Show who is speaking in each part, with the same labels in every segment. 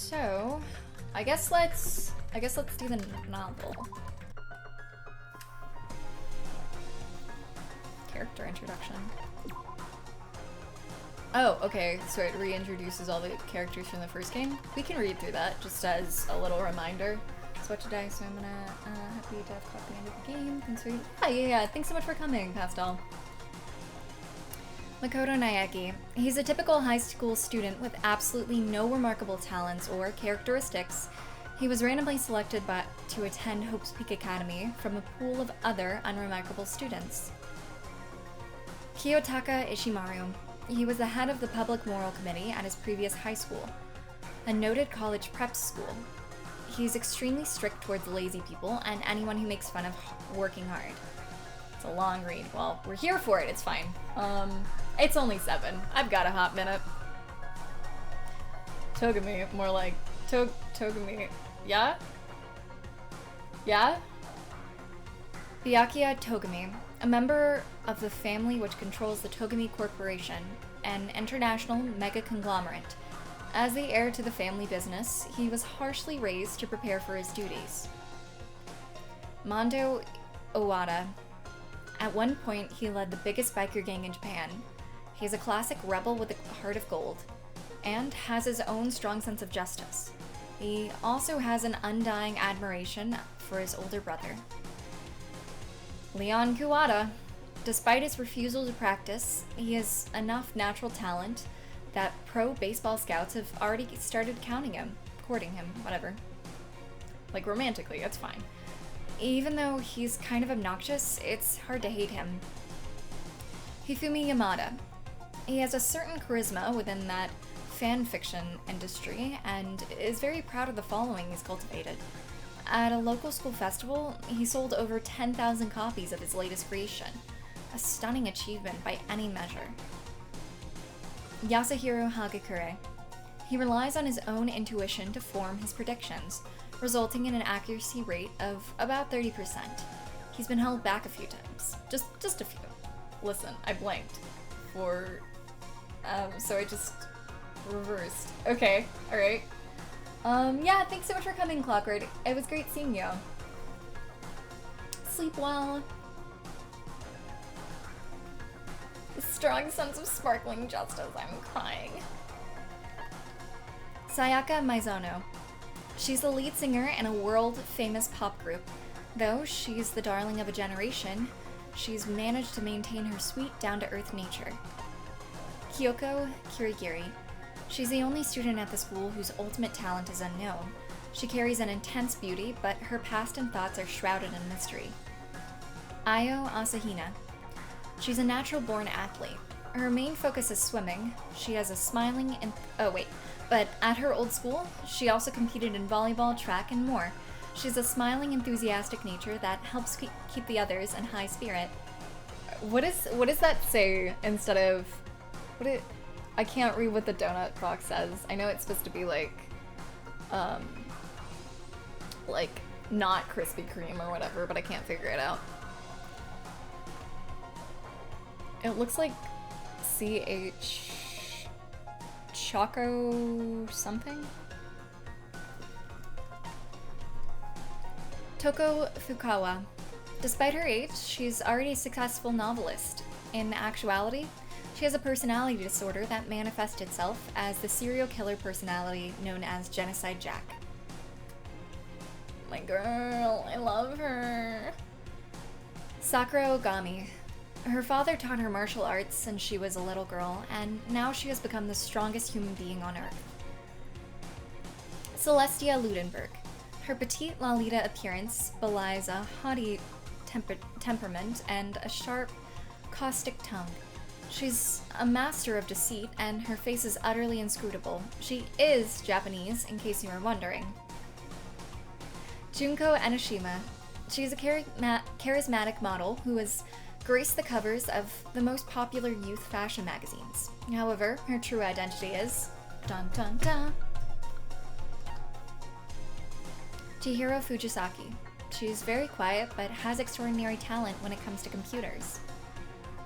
Speaker 1: So, I guess let's do the novel. Character introduction. Oh, okay, so it reintroduces all the characters from the first game. We can read through that just as a little reminder. So what today? So I'm gonna happy to have caught the end of the game. Thanks for yeah. Thanks so much for coming, Pastel. Makoto Naeki. He's a typical high school student with absolutely no remarkable talents or characteristics. He was randomly selected to attend Hope's Peak Academy from a pool of other unremarkable students. Kiyotaka Ishimaru. He was the head of the Public Moral Committee at his previous high school, a noted college prep school. He's extremely strict towards lazy people and anyone who makes fun of working hard. It's a long read. Well, we're here for it, it's fine. It's only 7. I've got a hot minute. Togami, more like Togami. Yeah? Yeah? Byakuya Togami, a member of the family which controls the Togami Corporation, an international mega-conglomerate. As the heir to the family business, he was harshly raised to prepare for his duties. Mondo Owada. At one point, he led the biggest biker gang in Japan. He's a classic rebel with a heart of gold, and has his own strong sense of justice. He also has an undying admiration for his older brother. Leon Kuwata. Despite his refusal to practice, he has enough natural talent that pro baseball scouts have already started courting him, whatever. Like romantically, it's fine. Even though he's kind of obnoxious, it's hard to hate him. Hifumi Yamada. He has a certain charisma within that fan fiction industry and is very proud of the following he's cultivated. At a local school festival, he sold over 10,000 copies of his latest creation, a stunning achievement by any measure. Yasuhiro Hagakure. He relies on his own intuition to form his predictions, resulting in an accuracy rate of about 30%. He's been held back a few times. Just a few. Listen, I blanked. So I just reversed. Okay, alright. Yeah, thanks so much for coming, Clockwork. It was great seeing you. Sleep well. A strong sense of sparkling justice. I'm crying. Sayaka Maizono. She's the lead singer in a world-famous pop group. Though she's the darling of a generation, she's managed to maintain her sweet, down-to-earth nature. Kyoko Kirigiri. She's the only student at the school whose ultimate talent is unknown. She carries an intense beauty, but her past and thoughts are shrouded in mystery. Ayo Asahina. She's a natural-born athlete. Her main focus is swimming. She has a smiling and but at her old school, she also competed in volleyball, track, and more. She's a smiling, enthusiastic nature that helps keep the others in high spirit. What does that say instead of I can't read what the donut box says. I know it's supposed to be like not Krispy Kreme or whatever, but I can't figure it out. It looks like CH Choco something? Toko Fukawa. Despite her age, she's already a successful novelist. In actuality, she has a personality disorder that manifests itself as the serial killer personality known as Genocide Jack. My girl, I love her. Sakura Ogami. Her father taught her martial arts since she was a little girl, and now she has become the strongest human being on Earth. Celestia Ludenberg. Her petite Lalita appearance belies a haughty temperament and a sharp, caustic tongue. She's a master of deceit, and her face is utterly inscrutable. She is Japanese, in case you were wondering. Junko Enoshima. She's a charismatic model who has graced the covers of the most popular youth fashion magazines. However, her true identity is... dun dun dun! Chihiro Fujisaki. She's very quiet, but has extraordinary talent when it comes to computers.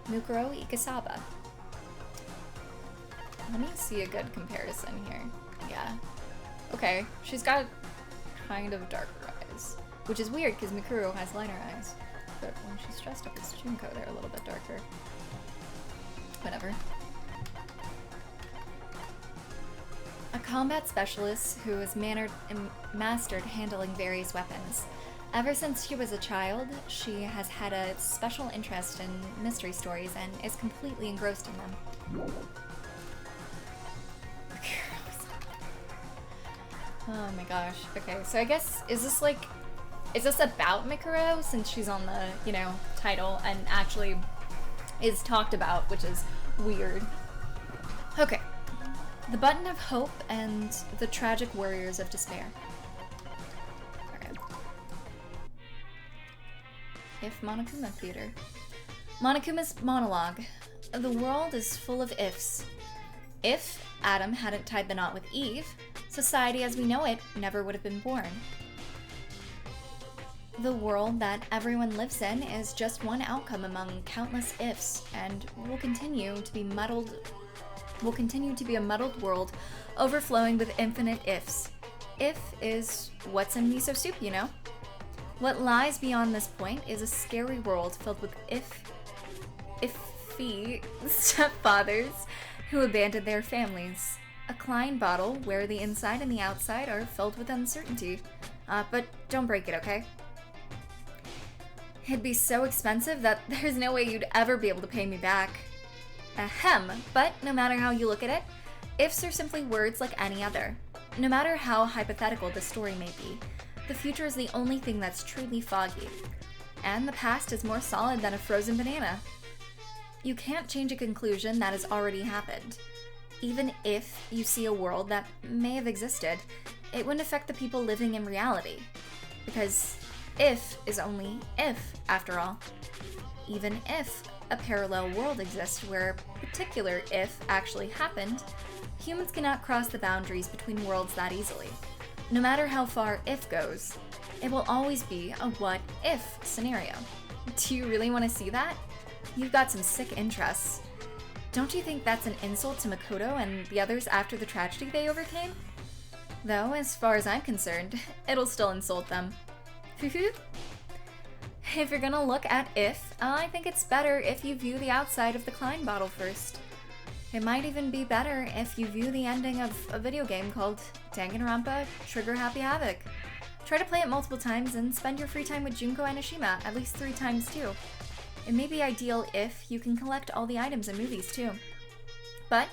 Speaker 1: Mukuro Ikasaba. Let me see a good comparison here. Yeah. okay. She's got kind of darker eyes. Which is weird, because Mikuru has lighter eyes. But when she's dressed up as Junko, they're a little bit darker. Whatever. A combat specialist who has mastered handling various weapons. Ever since she was a child, she has had a special interest in mystery stories and is completely engrossed in them. Oh my gosh. Okay, so I guess, is this about Mikuro, since she's on the, you know, title and actually is talked about, which is weird. Okay. The Button of Hope and the Tragic Warriors of Despair. Okay. If Monokuma Theater. Monokuma's monologue. The world is full of ifs. If Adam hadn't tied the knot with Eve, society as we know it never would have been born. The world that everyone lives in is just one outcome among countless ifs, and will continue to be a muddled world overflowing with infinite ifs. If is what's in miso soup, you know? What lies beyond this point is a scary world filled with iffy stepfathers who abandoned their families. A Klein bottle where the inside and the outside are filled with uncertainty. But don't break it, okay? It'd be so expensive that there's no way you'd ever be able to pay me back. Ahem, but no matter how you look at it, ifs are simply words like any other. No matter how hypothetical the story may be, the future is the only thing that's truly foggy. And the past is more solid than a frozen banana. You can't change a conclusion that has already happened. Even if you see a world that may have existed, it wouldn't affect the people living in reality. Because if is only if, after all. Even if a parallel world exists where a particular if actually happened, humans cannot cross the boundaries between worlds that easily. No matter how far if goes, it will always be a what if scenario. Do you really want to see that? You've got some sick interests. Don't you think that's an insult to Makoto and the others after the tragedy they overcame? Though, as far as I'm concerned, it'll still insult them. If you're gonna look at if, I think it's better if you view the outside of the Klein bottle first. It might even be better if you view the ending of a video game called Danganronpa Trigger Happy Havoc. Try to play it multiple times and spend your free time with Junko and Ashima at least 3 times too. It may be ideal if you can collect all the items and movies too. But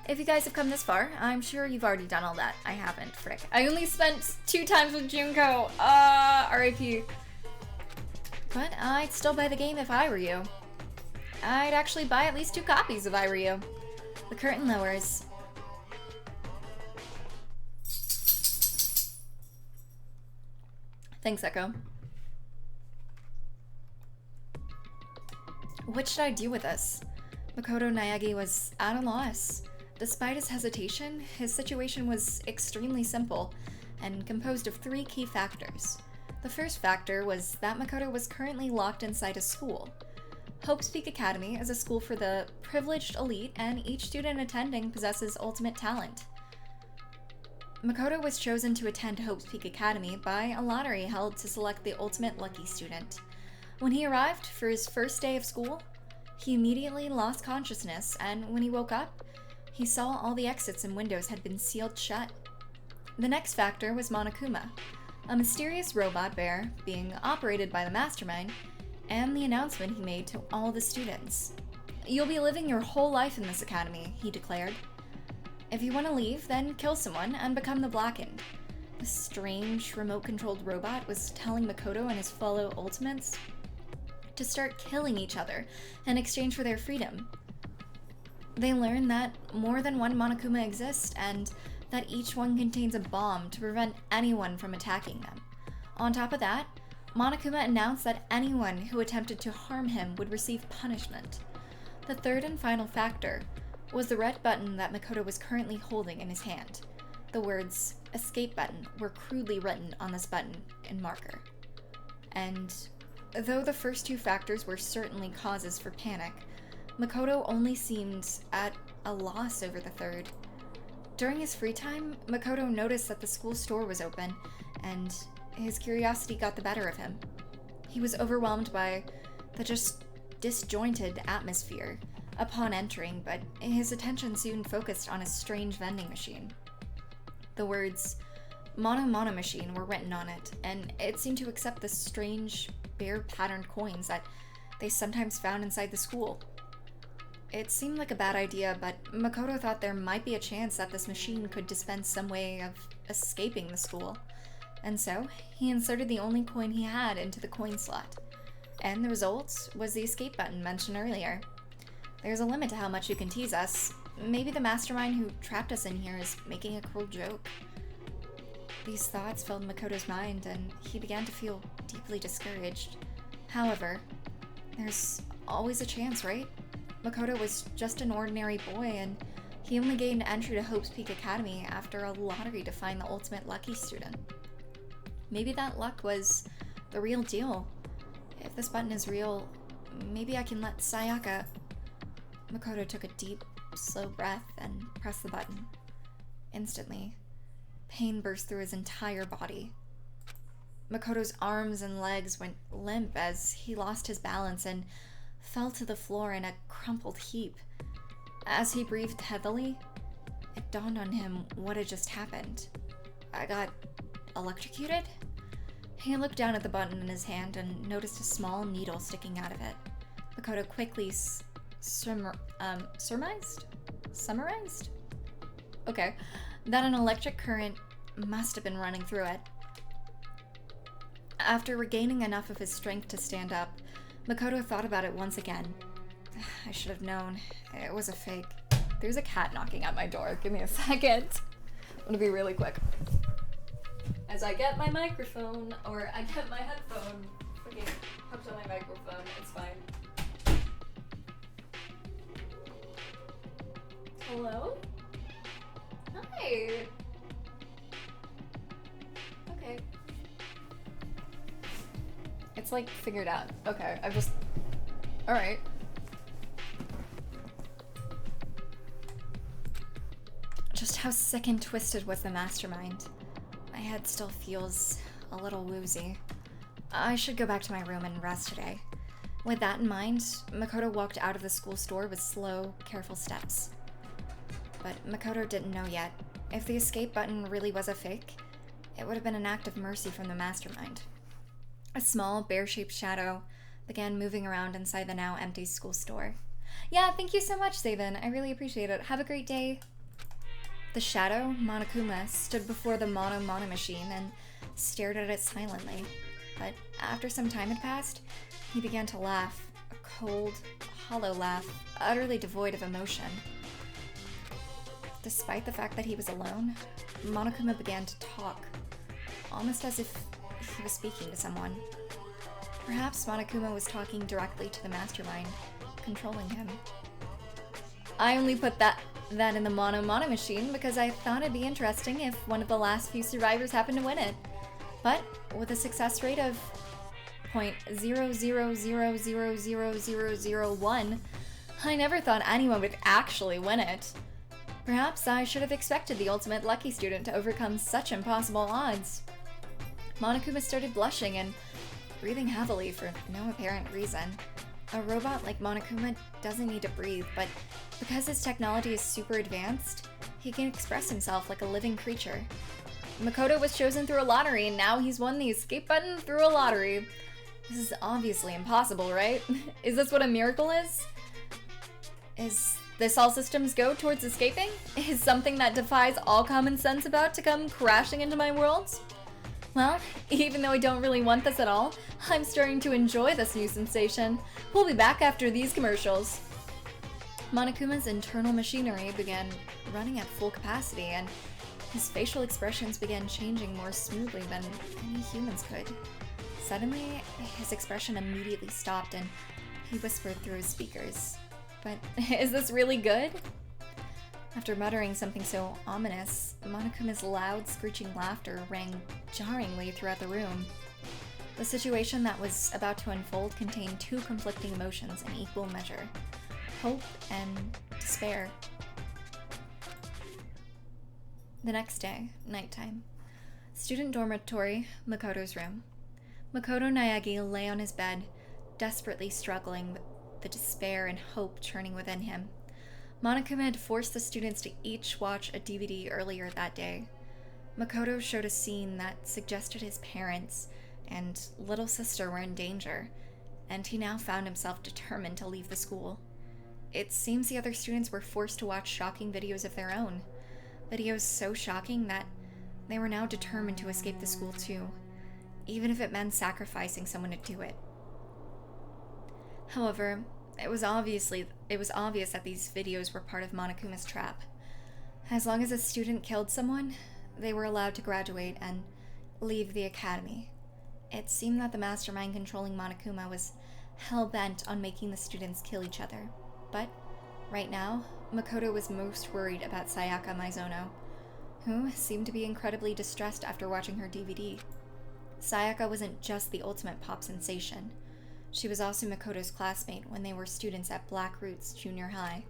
Speaker 1: if you guys have come this far, I'm sure you've already done all that. I haven't, frick. I only spent 2 times with Junko. RIP. But I'd still buy the game if I were you. I'd actually buy at least 2 copies if I were you. The curtain lowers. Thanks, Echo. What should I do with this? Makoto Naegi was at a loss. Despite his hesitation, his situation was extremely simple and composed of 3 key factors. The first factor was that Makoto was currently locked inside a school. Hope's Peak Academy is a school for the privileged elite, and each student attending possesses ultimate talent. Makoto was chosen to attend Hope's Peak Academy by a lottery held to select the ultimate lucky student. When he arrived for his first day of school, he immediately lost consciousness, and when he woke up, he saw all the exits and windows had been sealed shut. The next factor was Monokuma, a mysterious robot bear being operated by the mastermind, and the announcement he made to all the students. "You'll be living your whole life in this academy," he declared. "If you want to leave, then kill someone and become the Blackened." The strange, remote-controlled robot was telling Makoto and his fellow Ultimates to start killing each other in exchange for their freedom. They learned that more than one Monokuma exists, and that each one contains a bomb to prevent anyone from attacking them. On top of that, Monokuma announced that anyone who attempted to harm him would receive punishment. The third and final factor was the red button that Makoto was currently holding in his hand. The words "escape button" were crudely written on this button in marker. And though the first 2 factors were certainly causes for panic, Makoto only seemed at a loss over the third. During his free time, Makoto noticed that the school store was open, and his curiosity got the better of him. He was overwhelmed by the just disjointed atmosphere upon entering, but his attention soon focused on a strange vending machine. The words "mono machine" were written on it, and it seemed to accept the strange, bear-patterned coins that they sometimes found inside the school. It seemed like a bad idea, but Makoto thought there might be a chance that this machine could dispense some way of escaping the school, and so he inserted the only coin he had into the coin slot. And the result was the escape button mentioned earlier. There's a limit to how much you can tease us. Maybe the mastermind who trapped us in here is making a cruel joke. These thoughts filled Makoto's mind, and he began to feel deeply discouraged. However, there's always a chance, right? Makoto was just an ordinary boy, and he only gained entry to Hope's Peak Academy after a lottery to find the ultimate lucky student. Maybe that luck was the real deal. If this button is real, maybe I can let Sayaka... Makoto took a deep, slow breath and pressed the button. Instantly, pain burst through his entire body. Makoto's arms and legs went limp as he lost his balance and fell to the floor in a crumpled heap. As he breathed heavily, it dawned on him what had just happened. I got electrocuted? He looked down at the button in his hand and noticed a small needle sticking out of it. Makoto quickly summarized? Okay, that an electric current must have been running through it. After regaining enough of his strength to stand up, Makoto thought about it once again. I should have known. It was a fake. There's a cat knocking at my door. Give me a second. I'm gonna be really quick. As I get my microphone, or I get my headphone, okay, hooked on my microphone, it's fine. Hello? Hi! Okay. It's like figured out. Okay, I've just... Alright. Just how sick and twisted was the mastermind? My head still feels a little woozy. I should go back to my room and rest today. With that in mind, Makoto walked out of the school store with slow, careful steps. But Makoto didn't know yet. If the escape button really was a fake, it would have been an act of mercy from the mastermind. A small, bear-shaped shadow began moving around inside the now empty school store. Yeah, thank you so much, Zaven. I really appreciate it. Have a great day. The shadow, Monokuma, stood before the mono machine and stared at it silently. But after some time had passed, he began to laugh, a cold, hollow laugh, utterly devoid of emotion. Despite the fact that he was alone, Monokuma began to talk, almost as if he was speaking to someone. Perhaps Monokuma was talking directly to the mastermind, controlling him. I only put that in the mono machine because I thought it'd be interesting if one of the last few survivors happened to win it. But with a success rate of 0.000000001, I never thought anyone would actually win it. Perhaps I should have expected the ultimate lucky student to overcome such impossible odds. Monokuma started blushing and breathing heavily for no apparent reason. A robot like Monokuma doesn't need to breathe, but because his technology is super advanced, he can express himself like a living creature. Makoto was chosen through a lottery, and now he's won the escape button through a lottery. This is obviously impossible, right? Is this what a miracle is? Is this all systems go towards escaping? Is something that defies all common sense about to come crashing into my world? Well, even though I don't really want this at all, I'm starting to enjoy this new sensation. We'll be back after these commercials. Monokuma's internal machinery began running at full capacity, and his facial expressions began changing more smoothly than any humans could. Suddenly, his expression immediately stopped, and he whispered through his speakers. But is this really good? After muttering something so ominous, Monokuma's loud, screeching laughter rang jarringly throughout the room. The situation that was about to unfold contained two conflicting emotions in equal measure: hope and despair. The next day, nighttime. Student dormitory, Makoto's room. Makoto Naegi lay on his bed, desperately struggling with the despair and hope churning within him. Monokuma had forced the students to each watch a DVD earlier that day. Makoto showed a scene that suggested his parents and little sister were in danger, and he now found himself determined to leave the school. It seems the other students were forced to watch shocking videos of their own. Videos so shocking that they were now determined to escape the school too, even if it meant sacrificing someone to do it. However, it was obvious that these videos were part of Monokuma's trap. As long as a student killed someone, they were allowed to graduate and leave the academy. It seemed that the mastermind controlling Monokuma was hell-bent on making the students kill each other. But right now, Makoto was most worried about Sayaka Maizono, who seemed to be incredibly distressed after watching her DVD. Sayaka wasn't just the ultimate pop sensation. She was also Makoto's classmate when they were students at Black Roots Junior High.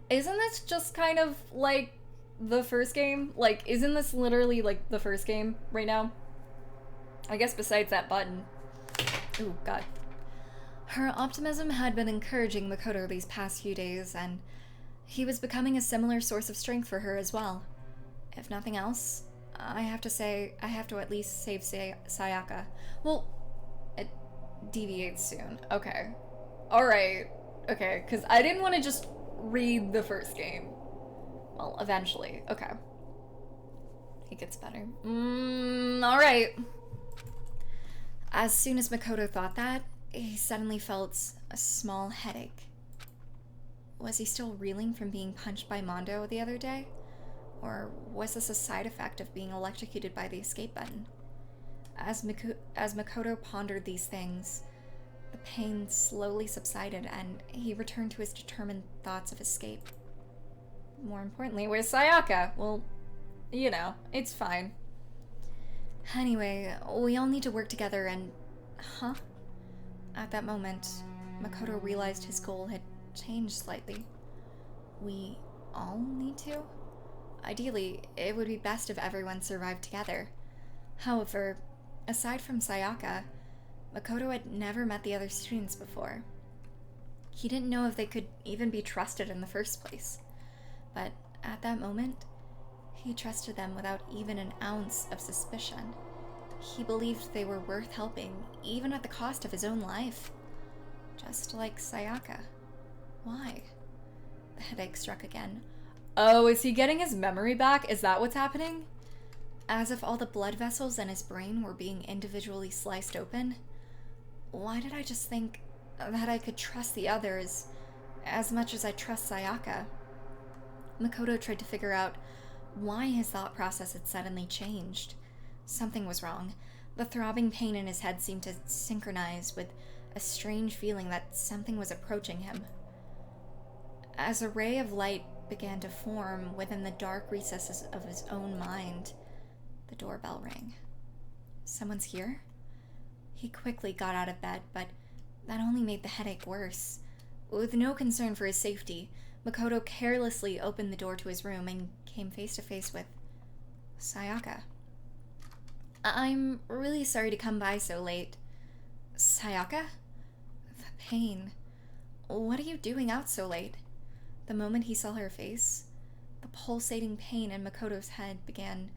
Speaker 1: Isn't this just kind of like the first game? Like, isn't this literally like the first game right now? I guess besides that button. Ooh, God. Her optimism had been encouraging Makoto these past few days, and he was becoming a similar source of strength for her as well. If nothing else, I have to at least save Sayaka. Well, it deviates soon. Okay. Alright. Okay, because I didn't want to just read the first game. Well, eventually. Okay. It gets better. Alright. As soon as Makoto thought that, he suddenly felt a small headache. Was he still reeling from being punched by Mondo the other day? Or was this a side effect of being electrocuted by the escape button? As Makoto pondered these things, the pain slowly subsided and he returned to his determined thoughts of escape. More importantly, where's Sayaka? Well, you know, it's fine. Anyway, we all need to work together and... Huh? At that moment, Makoto realized his goal had changed slightly. We all need to? Ideally, it would be best if everyone survived together. However, aside from Sayaka, Makoto had never met the other students before. He didn't know if they could even be trusted in the first place. But at that moment, he trusted them without even an ounce of suspicion. He believed they were worth helping, even at the cost of his own life. Just like Sayaka. Why? The headache struck again. Oh, is he getting his memory back? Is that what's happening? As if all the blood vessels in his brain were being individually sliced open. Why did I just think that I could trust the others as much as I trust Sayaka? Makoto tried to figure out why his thought process had suddenly changed. Something was wrong. The throbbing pain in his head seemed to synchronize with a strange feeling that something was approaching him. As a ray of light began to form within the dark recesses of his own mind, the doorbell rang. Someone's here? He quickly got out of bed, but that only made the headache worse. With no concern for his safety, Makoto carelessly opened the door to his room and came face to face with Sayaka. I'm really sorry to come by so late. Sayaka? The pain. What are you doing out so late? The moment he saw her face, the pulsating pain in Makoto's head began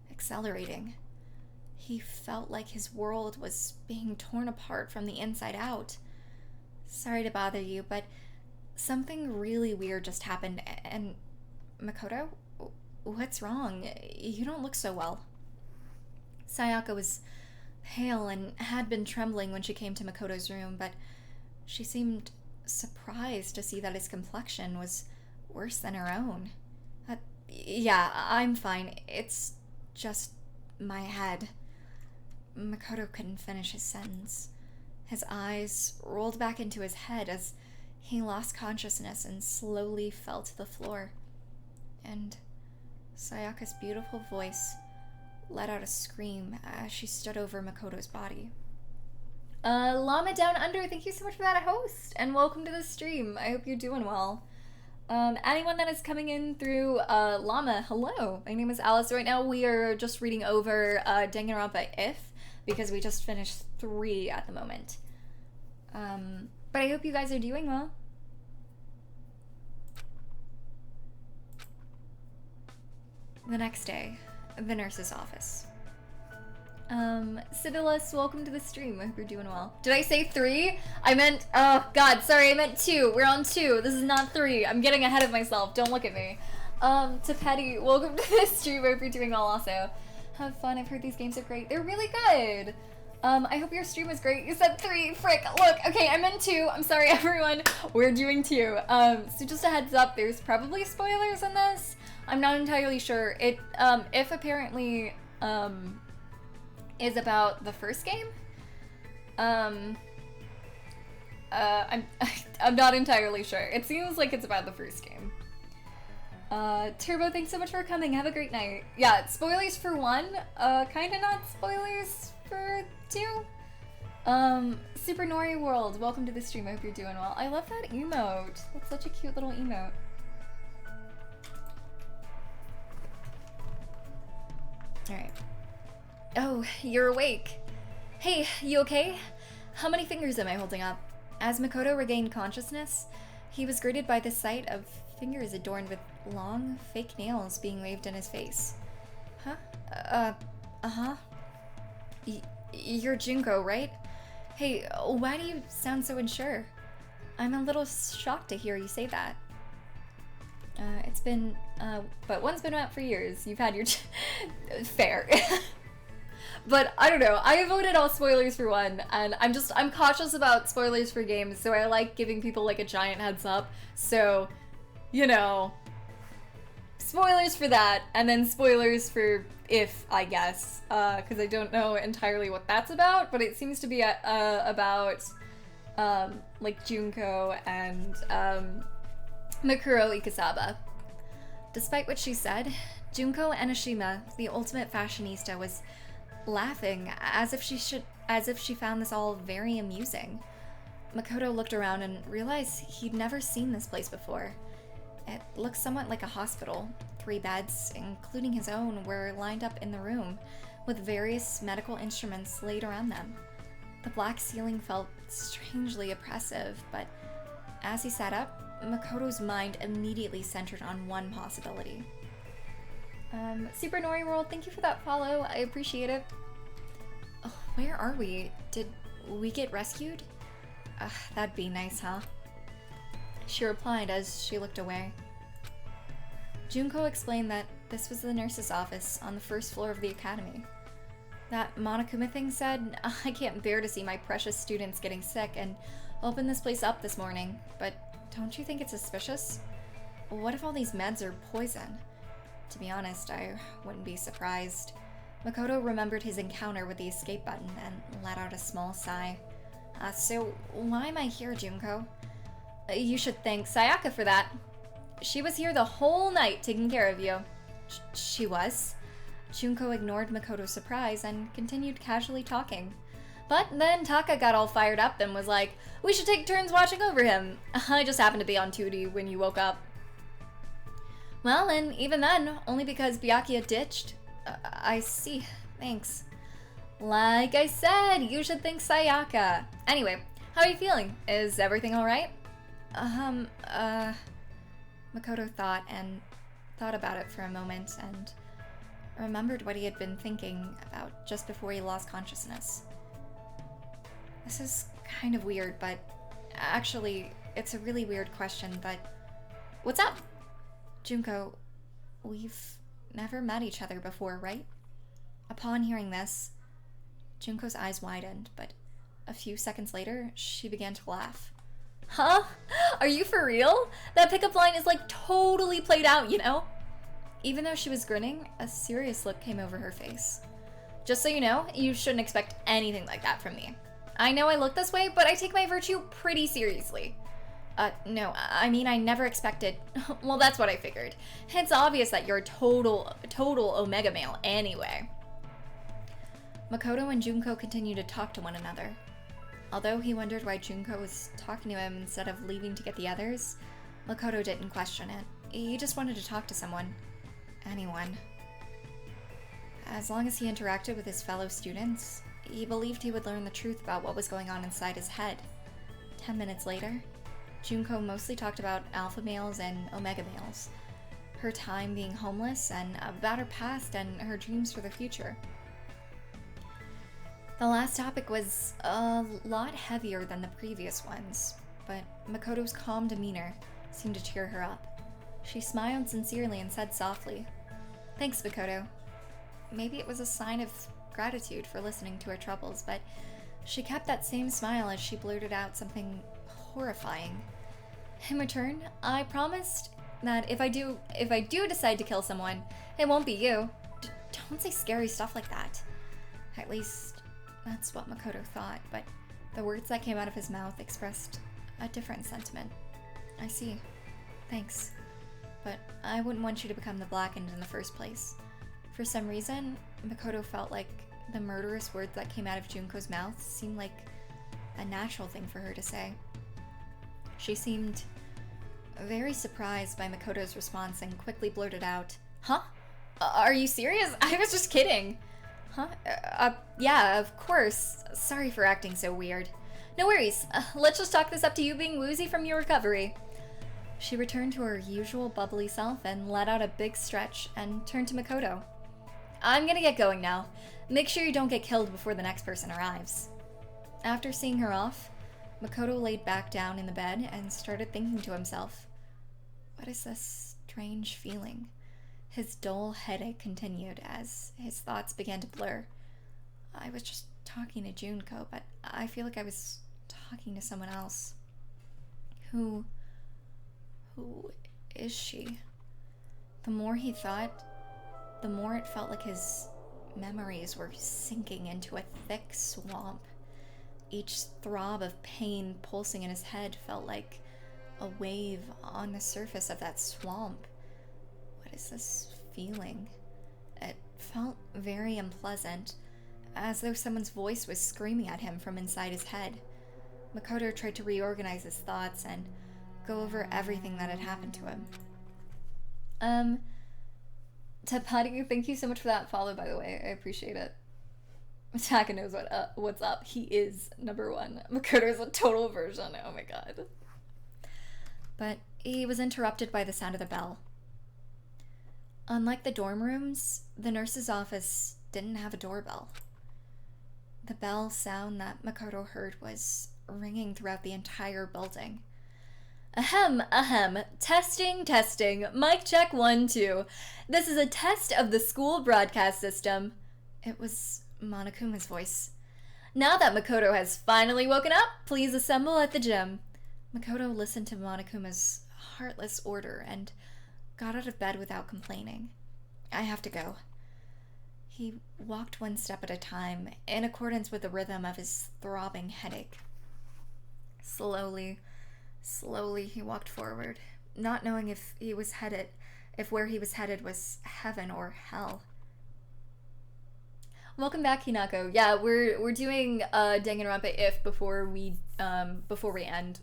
Speaker 1: accelerating. He felt like his world was being torn apart from the inside out. Sorry to bother you, but something really weird just happened, and... Makoto? What's wrong? You don't look so well. Sayaka was pale and had been trembling when she came to Makoto's room, but she seemed surprised to see that his complexion was worse than her own. Yeah, I'm fine. It's just my head. Makoto couldn't finish his sentence. His eyes rolled back into his head as he lost consciousness and slowly fell to the floor. And Sayaka's beautiful voice let out a scream as she stood over Makoto's body. Llama Down Under, thank you so much for that, host, and welcome to the stream. I hope you're doing well. Anyone that is coming in through Llama, hello. My name is Alice. Right now we are just reading over Danganronpa If, because we just finished 3 at the moment. But I hope you guys are doing well. The next day, the nurse's office. Sibyllus, welcome to the stream. I hope you're doing well. Did I say 3? I meant, oh god, sorry, I meant 2. We're on 2. This is not 3. I'm getting ahead of myself. Don't look at me. To Petty, welcome to the stream. I hope you're doing well also. Have fun. I've heard these games are great. They're really good. I hope your stream was great. You said 3. Frick. Look, okay, I meant 2. I'm sorry, everyone. We're doing 2. So just a heads up, there's probably spoilers in this. I'm not entirely sure. It, if apparently, is about the first game. I'm not entirely sure. It seems like it's about the first game. Turbo, thanks so much for coming. Have a great night. Yeah, spoilers for 1. Kinda not spoilers for 2. Super Nori World, welcome to the stream. I hope you're doing well. I love that emote. That's such a cute little emote. Alright. Oh, you're awake. Hey, you okay? How many fingers am I holding up? As Makoto regained consciousness, he was greeted by the sight of fingers adorned with long, fake nails being waved in his face. Huh? Uh-huh. You're Junko, right? Hey, why do you sound so unsure? I'm a little shocked to hear you say that. It's been, but one's been out for years. You've had your fair. But I don't know, I avoided all spoilers for 1, and I'm cautious about spoilers for games, so I like giving people like a giant heads up. So, you know, spoilers for that, and then spoilers for If, I guess, because I don't know entirely what that's about, but it seems to be about, like, Junko and, Mikuro Ikasaba. Despite what she said, Junko Enoshima, the ultimate fashionista, was laughing as if she found this all very amusing. Makoto looked around and realized he'd never seen this place before. It looked somewhat like a hospital. 3 beds, including his own, were lined up in the room, with various medical instruments laid around them. The black ceiling felt strangely oppressive, but as he sat up, Makoto's mind immediately centered on one possibility. Super Nori World, thank you for that follow. I appreciate it. Oh, where are we? Did we get rescued? That'd be nice, huh? She replied as she looked away. Junko explained that this was the nurse's office on the 1st floor of the academy. That Monokuma thing said, I can't bear to see my precious students getting sick and opened this place up this morning, but don't you think it's suspicious? What if all these meds are poison? To be honest, I wouldn't be surprised. Makoto remembered his encounter with the escape button and let out a small sigh. So why am I here, Junko? You should thank Sayaka for that. She was here the whole night taking care of you. She was? Junko ignored Makoto's surprise and continued casually talking. But then Taka got all fired up and was like, we should take turns watching over him. I just happened to be on duty when you woke up. Well, and even then, only because Byakuya ditched. I see. Thanks. Like I said, you should thank Sayaka. Anyway, how are you feeling? Is everything alright? Makoto thought about it for a moment and remembered what he had been thinking about just before he lost consciousness. This is kind of weird, but actually, it's a really weird question, but what's up? Junko, we've never met each other before, right? Upon hearing this, Junko's eyes widened, but a few seconds later, she began to laugh. Huh? Are you for real? That pickup line is like totally played out, you know? Even though she was grinning, a serious look came over her face. Just so you know, you shouldn't expect anything like that from me. I know I look this way, but I take my virtue pretty seriously. No, I mean, I never expected... Well, that's what I figured. It's obvious that you're a total Omega male anyway. Makoto and Junko continued to talk to one another. Although he wondered why Junko was talking to him instead of leaving to get the others, Makoto didn't question it. He just wanted to talk to someone. Anyone. As long as he interacted with his fellow students, he believed he would learn the truth about what was going on inside his head. 10 minutes later, Junko mostly talked about alpha males and omega males, her time being homeless, and about her past and her dreams for the future. The last topic was a lot heavier than the previous ones, but Makoto's calm demeanor seemed to cheer her up. She smiled sincerely and said softly, "Thanks, Makoto." Maybe it was a sign of gratitude for listening to her troubles, but she kept that same smile as she blurted out something horrifying. In return, I promised that if I do decide to kill someone, it won't be you. Don't say scary stuff like that. At least, that's what Makoto thought, but the words that came out of his mouth expressed a different sentiment. I see. Thanks. But I wouldn't want you to become the Blackened in the first place. For some reason, Makoto felt like the murderous words that came out of Junko's mouth seemed like a natural thing for her to say. She seemed very surprised by Makoto's response and quickly blurted out, "Huh? Are you serious? I was just kidding." "Huh? Yeah, of course. Sorry for acting so weird." "No worries. Let's just chalk this up to you being woozy from your recovery." She returned to her usual bubbly self and let out a big stretch and turned to Makoto. "I'm gonna get going now. Make sure you don't get killed before the next person arrives." After seeing her off, Makoto laid back down in the bed and started thinking to himself, what is this strange feeling? His dull headache continued as his thoughts began to blur. I was just talking to Junko, but I feel like I was talking to someone else. Who is she? The more he thought, the more it felt like his memories were sinking into a thick swamp. Each throb of pain pulsing in his head felt like a wave on the surface of that swamp. What is this feeling? It felt very unpleasant, as though someone's voice was screaming at him from inside his head. Makoto tried to reorganize his thoughts and go over everything that had happened to him. Tapati, thank you so much for that follow, by the way. I appreciate it. Taka knows what's up. He is number one. Makoto is a total version. Oh my god. But he was interrupted by the sound of the bell. Unlike the dorm rooms, the nurse's office didn't have a doorbell. The bell sound that Makoto heard was ringing throughout the entire building. Ahem, ahem. Testing, testing. Mic check 1, 2. This is a test of the school broadcast system. It was Monokuma's voice. Now that Makoto has finally woken up, please assemble at the gym. Makoto listened to Monokuma's heartless order and got out of bed without complaining. I have to go. He walked one step at a time, in accordance with the rhythm of his throbbing headache. Slowly he walked forward, not knowing if where he was headed was heaven or hell. Welcome back, Hinako. Yeah, we're doing Danganronpa if before we end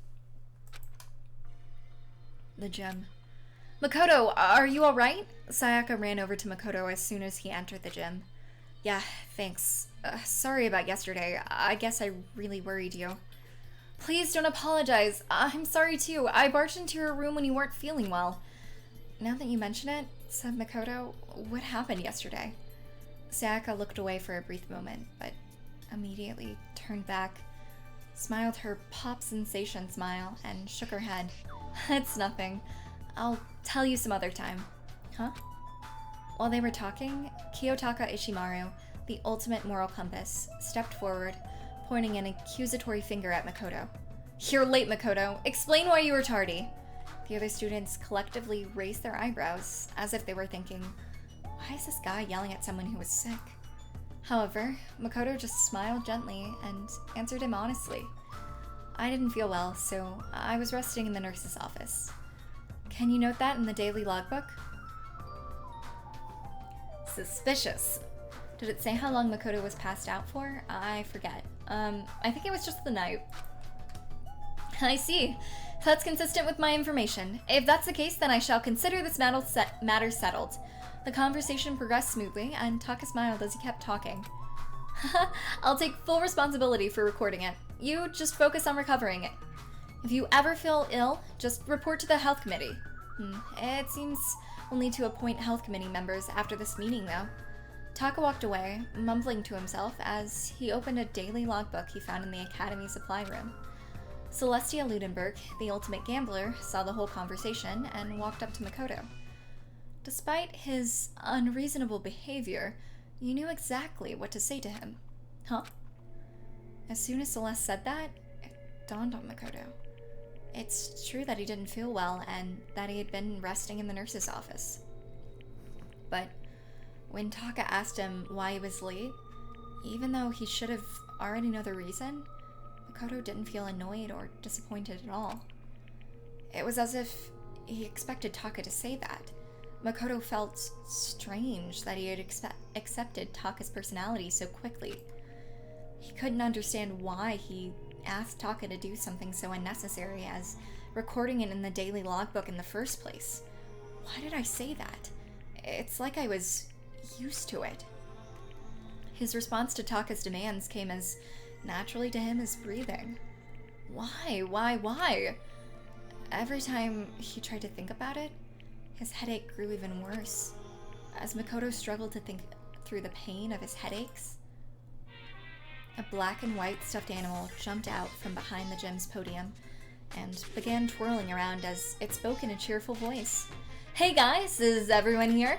Speaker 1: the gym. Makoto, are you alright? Sayaka ran over to Makoto as soon as he entered the gym. Yeah, thanks. Sorry about yesterday. I guess I really worried you. Please don't apologize. I'm sorry too. I barged into your room when you weren't feeling well. Now that you mention it, said Makoto, what happened yesterday? Sayaka looked away for a brief moment, but immediately turned back, smiled her pop sensation smile, and shook her head. It's nothing. I'll tell you some other time. Huh? While they were talking, Kiyotaka Ishimaru, the ultimate moral compass, stepped forward, pointing an accusatory finger at Makoto. You're late, Makoto. Explain why you were tardy. The other students collectively raised their eyebrows, as if they were thinking, why is this guy yelling at someone who was sick? However, Makoto just smiled gently and answered him honestly. I didn't feel well, so I was resting in the nurse's office. Can you note that in the daily logbook? Suspicious. Did it say how long Makoto was passed out for? I forget. I think it was just the night. I see. That's consistent with my information. If that's the case, then I shall consider this matter settled. The conversation progressed smoothly, and Taka smiled as he kept talking. I'll take full responsibility for recording it. You just focus on recovering it. If you ever feel ill, just report to the health committee. It seems we'll need to appoint health committee members after this meeting, though. Taka walked away, mumbling to himself as he opened a daily logbook he found in the academy supply room. Celestia Ludenberg, the ultimate gambler, saw the whole conversation and walked up to Makoto. Despite his unreasonable behavior, you knew exactly what to say to him. Huh? As soon as Celeste said that, it dawned on Makoto. It's true that he didn't feel well and that he had been resting in the nurse's office. But when Taka asked him why he was late, even though he should have already known the reason, Makoto didn't feel annoyed or disappointed at all. It was as if he expected Taka to say that. Makoto felt strange that he had accepted Taka's personality so quickly. He couldn't understand why he asked Taka to do something so unnecessary as recording it in the daily logbook in the first place. Why did I say that? It's like I was used to it. His response to Taka's demands came as naturally to him as breathing. Why? Every time he tried to think about it, his headache grew even worse. As Makoto struggled to think through the pain of his headaches, a black and white stuffed animal jumped out from behind the gym's podium and began twirling around as it spoke in a cheerful voice. Hey guys, is everyone here?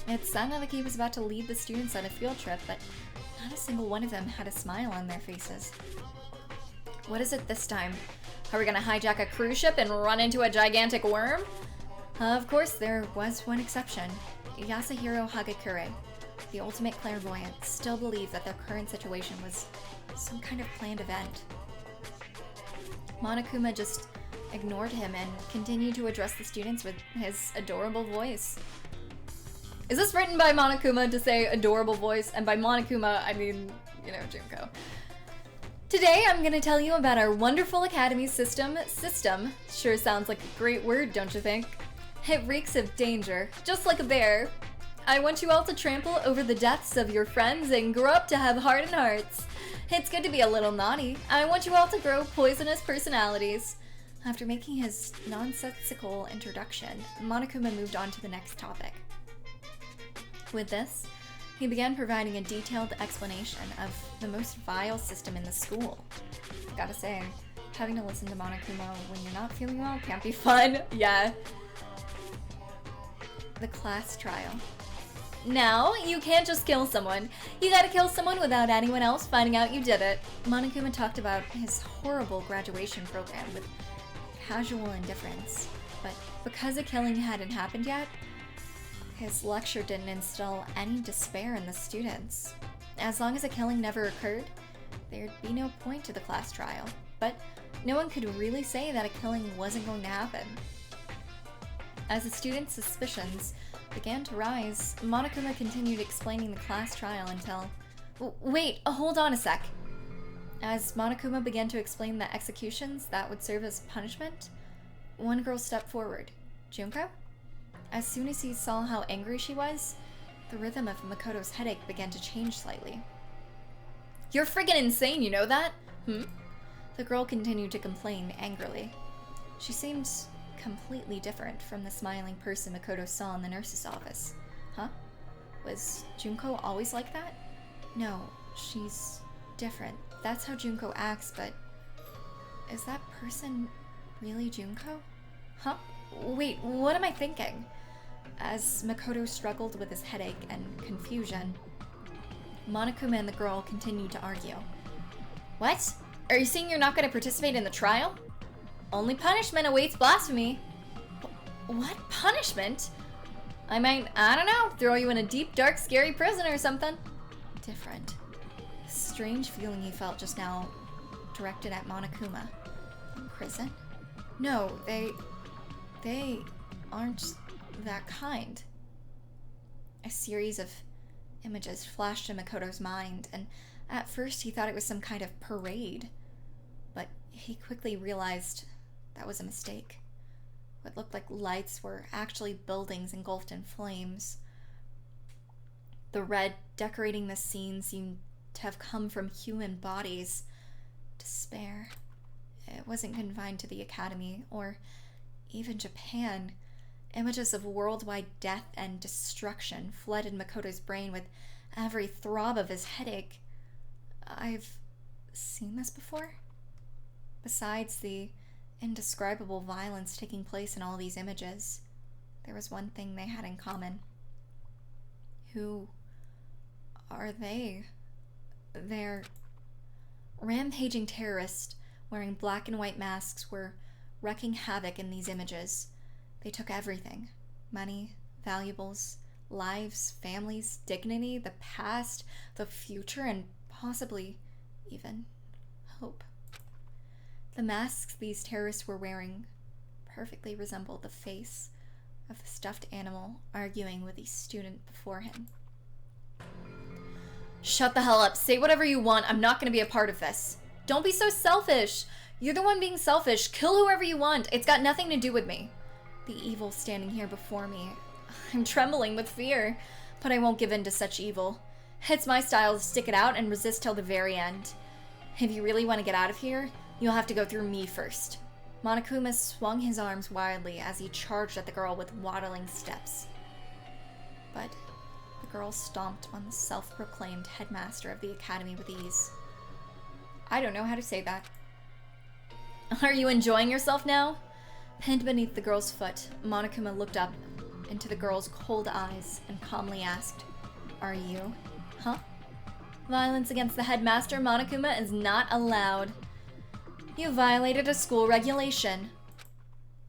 Speaker 1: It sounded like he was about to lead the students on a field trip, but not a single one of them had a smile on their faces. What is it this time? Are we gonna hijack a cruise ship and run into a gigantic worm? Of course, there was one exception. Yasuhiro Hagakure, the ultimate clairvoyant, still believed that their current situation was some kind of planned event. Monokuma just ignored him and continued to address the students with his adorable voice. Is this written by Monokuma to say adorable voice? And by Monokuma, I mean, Junko. Today, I'm gonna tell you about our wonderful academy system. System sure sounds like a great word, don't you think? It reeks of danger, just like a bear. I want you all to trample over the deaths of your friends and grow up to have hardened hearts. It's good to be a little naughty. I want you all to grow poisonous personalities. After making his nonsensical introduction, Monokuma moved on to the next topic. With this, he began providing a detailed explanation of the most vile system in the school. Gotta say, having to listen to Monokuma when you're not feeling well can't be fun. Yeah. The class trial. Now, you can't just kill someone. You gotta kill someone without anyone else finding out you did it. Monokuma talked about his horrible graduation program with casual indifference, but because a killing hadn't happened yet, his lecture didn't instill any despair in the students. As long as a killing never occurred, there'd be no point to the class trial, but no one could really say that a killing wasn't going to happen. As the students' suspicions began to rise, Monokuma continued explaining the class trial until... Wait, hold on a sec. As Monokuma began to explain the executions that would serve as punishment, one girl stepped forward. Junko? As soon as he saw how angry she was, the rhythm of Makoto's headache began to change slightly. You're friggin' insane, you know that? The girl continued to complain angrily. She seemed completely different from the smiling person Makoto saw in the nurse's office. Huh? Was Junko always like that? No, she's different. That's how Junko acts, but is that person really Junko? Huh? Wait, what am I thinking? As Makoto struggled with his headache and confusion, Monokuma and the girl continued to argue. What? Are you saying you're not going to participate in the trial? Only punishment awaits blasphemy. What punishment? I might, I don't know, throw you in a deep, dark, scary prison or something. Different. A strange feeling he felt just now directed at Monokuma. Prison? No, they aren't that kind. A series of images flashed in Makoto's mind, and at first he thought it was some kind of parade. But he quickly realized that was a mistake. What looked like lights were actually buildings engulfed in flames. The red decorating the scene seemed to have come from human bodies. Despair. It wasn't confined to the Academy, or even Japan. Images of worldwide death and destruction flooded Makoto's brain with every throb of his headache. I've seen this before? Besides the indescribable violence taking place in all these images, there was one thing they had in common. Who are they? They're rampaging terrorists wearing black and white masks were wreaking havoc in these images. They took everything: money, valuables, lives, families, dignity, the past, the future, and possibly even hope. The masks these terrorists were wearing perfectly resembled the face of the stuffed animal arguing with the student before him. Shut the hell up. Say whatever you want. I'm not going to be a part of this. Don't be so selfish. You're the one being selfish. Kill whoever you want. It's got nothing to do with me. The evil standing here before me. I'm trembling with fear, but I won't give in to such evil. It's my style to stick it out and resist till the very end. If you really want to get out of here, you'll have to go through me first. Monokuma swung his arms wildly as he charged at the girl with waddling steps. But the girl stomped on the self-proclaimed headmaster of the academy with ease. I don't know how to say that. Are you enjoying yourself now? Pinned beneath the girl's foot, Monokuma looked up into the girl's cold eyes and calmly asked, Are you? Huh? Violence against the headmaster, Monokuma, is not allowed. You violated a school regulation.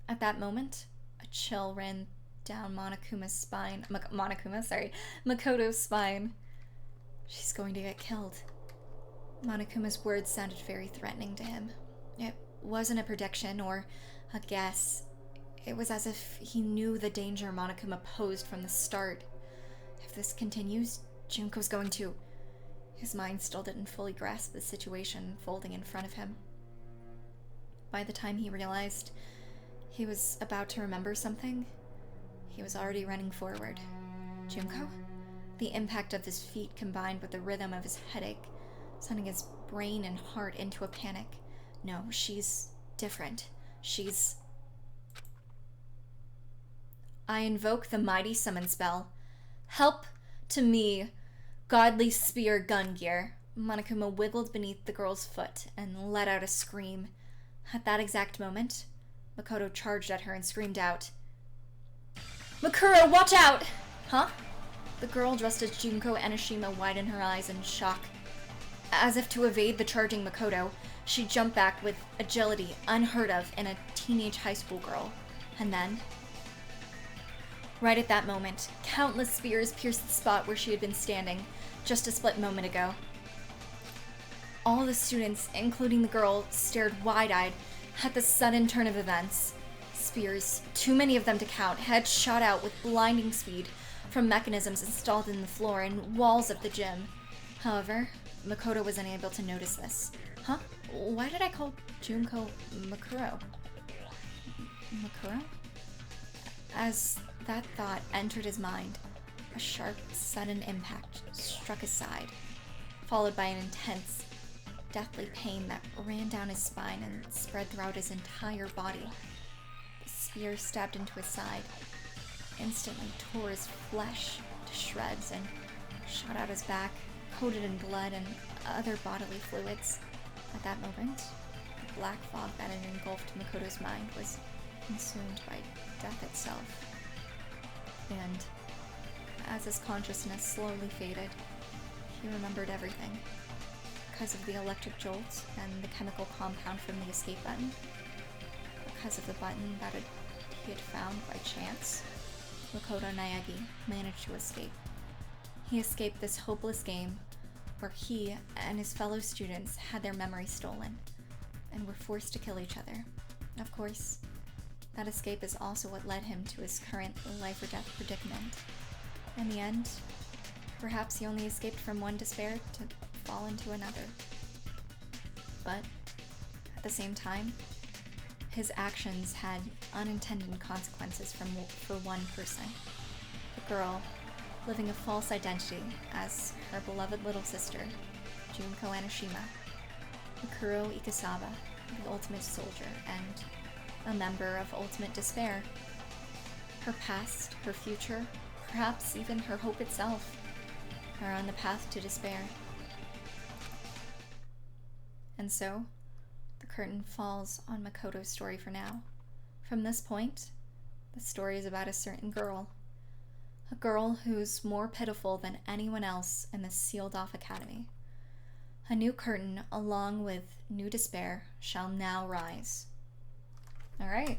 Speaker 1: At that moment, a chill ran down Monokuma's spine. Makoto's spine. She's going to get killed. Monokuma's words sounded very threatening to him. It wasn't a prediction or a guess. It was as if he knew the danger Monokuma posed from the start. If this continues, Junko's going to... His mind still didn't fully grasp the situation unfolding in front of him. By the time he realized he was about to remember something, he was already running forward. Junko? The impact of his feet combined with the rhythm of his headache, sending his brain and heart into a panic. No, she's different. She's... I invoke the mighty summon spell. Help to me, godly spear gun gear. Monokuma wiggled beneath the girl's foot and let out a scream. At that exact moment, Makoto charged at her and screamed out, Makuro, watch out! Huh? The girl dressed as Junko Enoshima widened her eyes in shock. As if to evade the charging Makoto, she jumped back with agility unheard of in a teenage high school girl. And then, right at that moment, countless spears pierced the spot where she had been standing just a split moment ago. All the students, including the girl, stared wide-eyed at the sudden turn of events. Spears, too many of them to count, had shot out with blinding speed from mechanisms installed in the floor and walls of the gym. However, Makoto was unable to notice this. Huh? Why did I call Junko Makuro? Makuro? As that thought entered his mind, a sharp, sudden impact struck his side, followed by an intense, deathly pain that ran down his spine and spread throughout his entire body. The spear stabbed into his side, instantly tore his flesh to shreds and shot out his back, coated in blood and other bodily fluids. At that moment, the black fog that had engulfed Makoto's mind was consumed by death itself. And as his consciousness slowly faded, he remembered everything. Because of the electric jolt and the chemical compound from the escape button. Because of the button that he had found by chance, Makoto Naegi managed to escape. He escaped this hopeless game where he and his fellow students had their memories stolen and were forced to kill each other. Of course, that escape is also what led him to his current life or death predicament. In the end, perhaps he only escaped from one despair to fall into another. But at the same time, his actions had unintended consequences for one person. The girl, living a false identity as her beloved little sister, Junko Enoshima, Mikuro Ikasawa, the ultimate soldier, and a member of Ultimate Despair. Her past, her future, perhaps even her hope itself, are on the path to despair. And so, the curtain falls on Makoto's story for now. From this point, the story is about a certain girl. A girl who's more pitiful than anyone else in this sealed-off academy. A new curtain, along with new despair, shall now rise. Alright.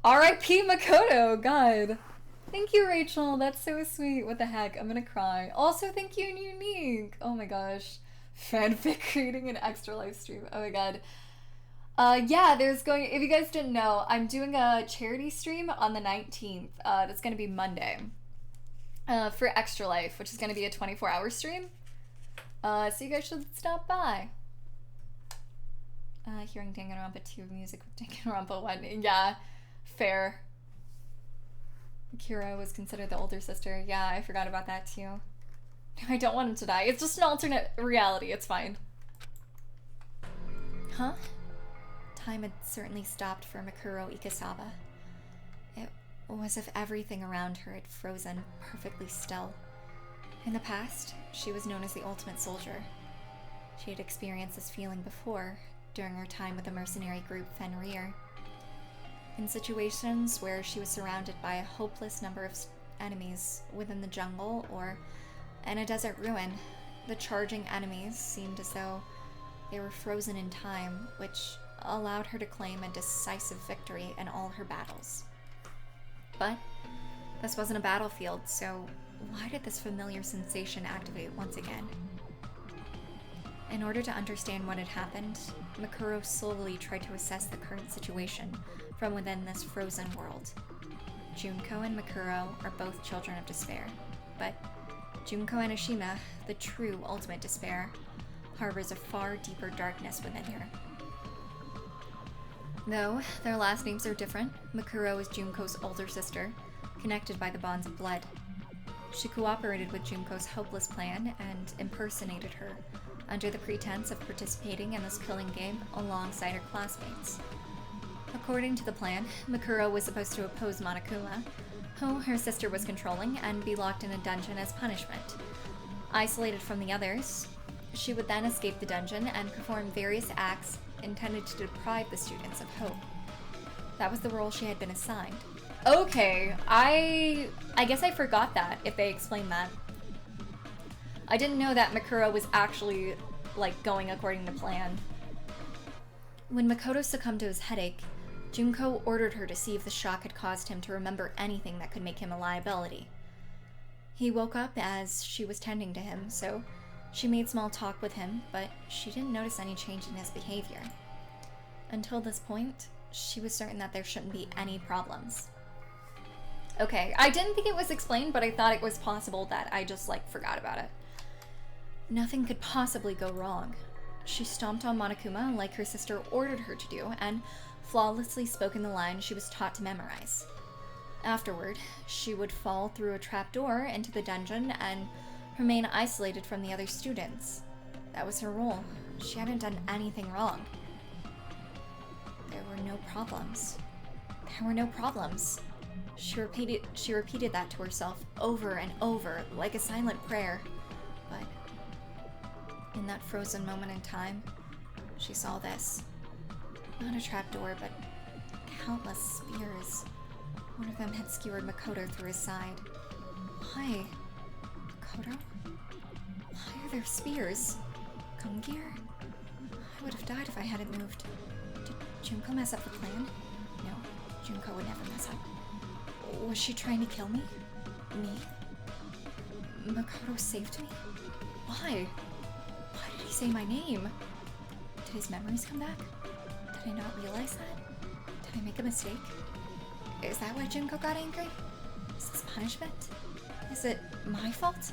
Speaker 1: R.I.P. Makoto, God. Thank you, Rachel. That's so sweet. What the heck? I'm gonna cry. Also, thank you, Unique. Oh my gosh. Fanfic creating an extra live stream. Oh my god. Yeah, if you guys didn't know, I'm doing a charity stream on the 19th. That's gonna be Monday. For Extra Life, which is gonna be a 24-hour stream. So you guys should stop by. Hearing Danganronpa 2 music with Danganronpa 1. Yeah, fair. Kira was considered the older sister. Yeah, I forgot about that too. I don't want him to die. It's just an alternate reality. It's fine. Huh? Time had certainly stopped for Mikuro Ikasawa. It was as if everything around her had frozen perfectly still. In the past, she was known as the ultimate soldier. She had experienced this feeling before, during her time with the mercenary group Fenrir. In situations where she was surrounded by a hopeless number of enemies within the jungle or in a desert ruin, the charging enemies seemed as though they were frozen in time, which allowed her to claim a decisive victory in all her battles. But this wasn't a battlefield, so why did this familiar sensation activate once again? In order to understand what had happened, Mikuro slowly tried to assess the current situation from within this frozen world. Junko and Mikuro are both children of despair, but Junko Enoshima, the true ultimate despair, harbors a far deeper darkness within her. Though their last names are different, Mikuro is Junko's older sister, connected by the bonds of blood. She cooperated with Junko's hopeless plan and impersonated her, under the pretense of participating in this killing game alongside her classmates. According to the plan, Mikuro was supposed to oppose Monokuma, who her sister was controlling, and be locked in a dungeon as punishment. Isolated from the others, she would then escape the dungeon and perform various acts intended to deprive the students of hope. That was the role she had been assigned. Okay, I guess I forgot that, if they explained that. I didn't know that Mikuro was actually, like, going according to plan. When Makoto succumbed to his headache, Junko ordered her to see if the shock had caused him to remember anything that could make him a liability. He woke up as she was tending to him, so she made small talk with him, but she didn't notice any change in his behavior. Until this point, she was certain that there shouldn't be any problems. Okay, I didn't think it was explained, but I thought it was possible that I just, like, forgot about it. Nothing could possibly go wrong. She stomped on Monokuma like her sister ordered her to do, and flawlessly spoke in the line she was taught to memorize. Afterward, she would fall through a trapdoor into the dungeon and remain isolated from the other students. That was her role. She hadn't done anything wrong. There were no problems. There were no problems. She repeated that to herself over and over, like a silent prayer. But in that frozen moment in time, she saw this. Not a trapdoor, but countless spears. One of them had skewered Makoto through his side. Why? Makoto? Why are there spears? Gungear? I would have died if I hadn't moved. Did Junko mess up the plan? No, Junko would never mess up. Was she trying to kill me? Me? Makoto saved me? Why? Why did he say my name? Did his memories come back? Did I not realize that? Did I make a mistake? Is that why Junko got angry? Is this punishment? Is it my fault?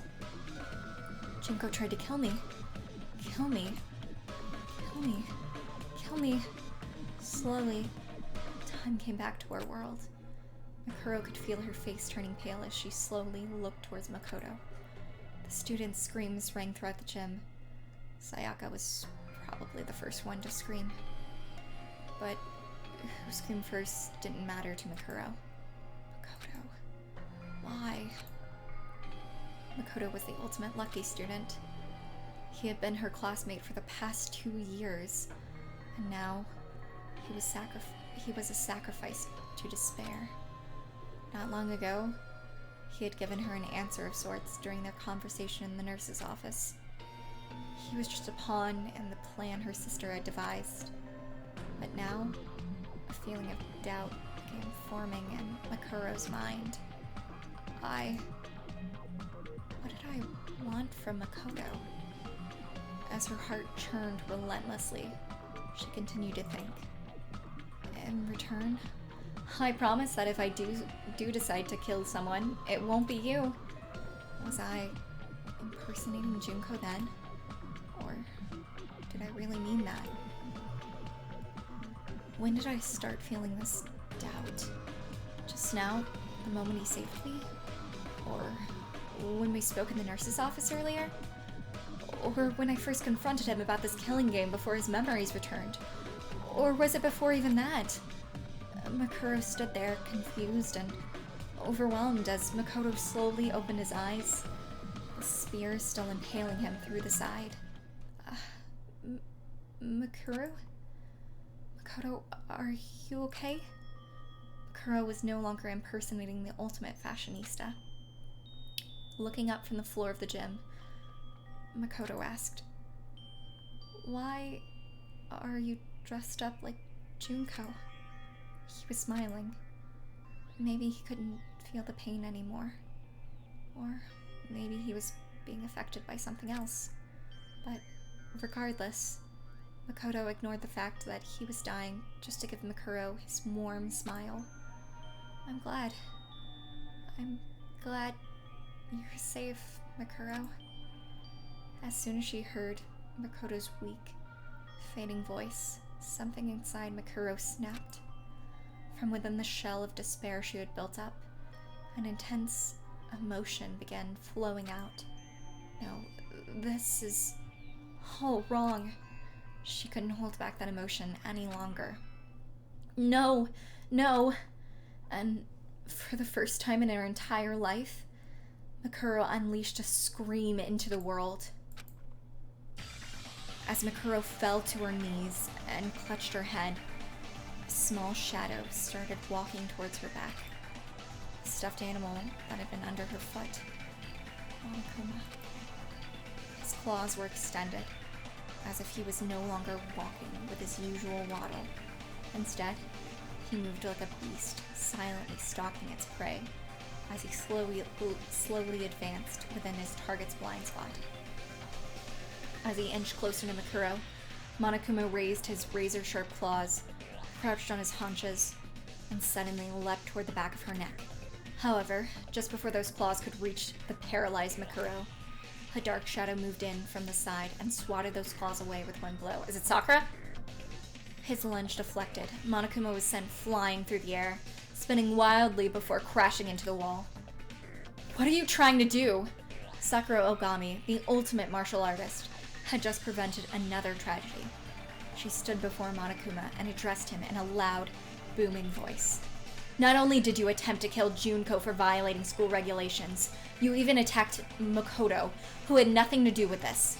Speaker 1: Junko tried to kill me. Kill me. Kill me. Kill Only slowly, time came back to our world. Mikuro could feel her face turning pale as she slowly looked towards Makoto. The students' screams rang throughout the gym. Sayaka was probably the first one to scream. But who screamed first didn't matter to Mikuro. Makoto. Why? Makoto was the ultimate lucky student. He had been her classmate for the past 2 years, and now he was a sacrifice to despair. Not long ago, he had given her an answer of sorts during their conversation in the nurse's office. He was just a pawn in the plan her sister had devised. But now, a feeling of doubt began forming in Makuro's mind. What did I want from Makoto? As her heart churned relentlessly, she continued to think. In return, I promise that if I do decide to kill someone, it won't be you. Was I impersonating Junko then? Or did I really mean that? When did I start feeling this doubt? Just now? The moment he saved me? Or when we spoke in the nurse's office earlier? Or when I first confronted him about this killing game before his memories returned? Or was it before even that? Makuro stood there, confused and overwhelmed as Makoto slowly opened his eyes, the spear still impaling him through the side. Makuro? Makoto, are you okay? Makuro was no longer impersonating the ultimate fashionista. Looking up from the floor of the gym, Makoto asked, "Why are you dressed up like Junko?" He was smiling. Maybe he couldn't feel the pain anymore. Or maybe he was being affected by something else. But regardless, Makoto ignored the fact that he was dying just to give Makuro his warm smile. I'm glad you're safe, Makuro." As soon as she heard Makoto's weak, fading voice, something inside Makuro snapped. From within the shell of despair she had built up, an intense emotion began flowing out. No, this is all wrong. She couldn't hold back that emotion any longer. No! And for the first time in her entire life, Makuro unleashed a scream into the world. As Makuro fell to her knees and clutched her head, a small shadow started walking towards her back. The stuffed animal that had been under her foot. Monokuma. His claws were extended, as if he was no longer walking with his usual waddle. Instead, he moved like a beast, silently stalking its prey, as he slowly advanced within his target's blind spot. As he inched closer to Makuro, Monokuma raised his razor-sharp claws, crouched on his haunches, and suddenly leapt toward the back of her neck. However, just before those claws could reach the paralyzed Makuro, a dark shadow moved in from the side and swatted those claws away with one blow. Is it Sakura? His lunge deflected. Monokuma was sent flying through the air, spinning wildly before crashing into the wall. What are you trying to do? Sakura Ogami, the ultimate martial artist, had just prevented another tragedy. She stood before Monokuma and addressed him in a loud, booming voice. Not only did you attempt to kill Junko for violating school regulations, you even attacked Makoto, who had nothing to do with this.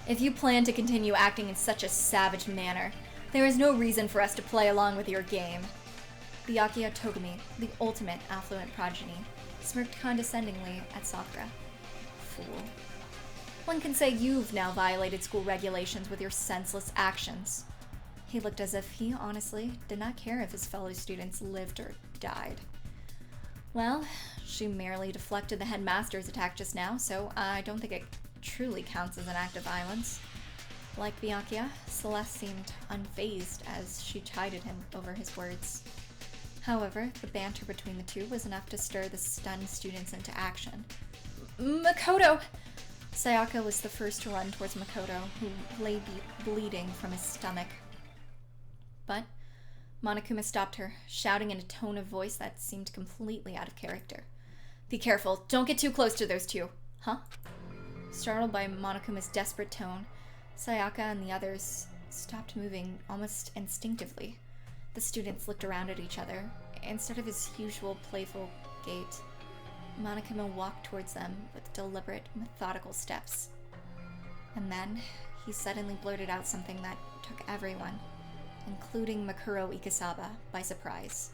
Speaker 1: If you plan to continue acting in such a savage manner, there is no reason for us to play along with your game. Byakuya Togami, the ultimate affluent progeny, smirked condescendingly at Sakura. Fool. One can say you've now violated school regulations with your senseless actions. He looked as if he honestly did not care if his fellow students lived or died. Well, she merely deflected the headmaster's attack just now, so I don't think it truly counts as an act of violence. Like Byakuya, Celeste seemed unfazed as she chided him over his words. However, the banter between the two was enough to stir the stunned students into action. Makoto! Sayaka was the first to run towards Makoto, who lay bleeding from his stomach. But Monokuma stopped her, shouting in a tone of voice that seemed completely out of character. "Be careful, don't get too close to those two." "Huh?" Startled by Monokuma's desperate tone, Sayaka and the others stopped moving almost instinctively. The students looked around at each other. Instead of his usual playful gait, Monokuma walked towards them with deliberate, methodical steps. And then, he suddenly blurted out something that took everyone, including Makuro Ikasaba, by surprise.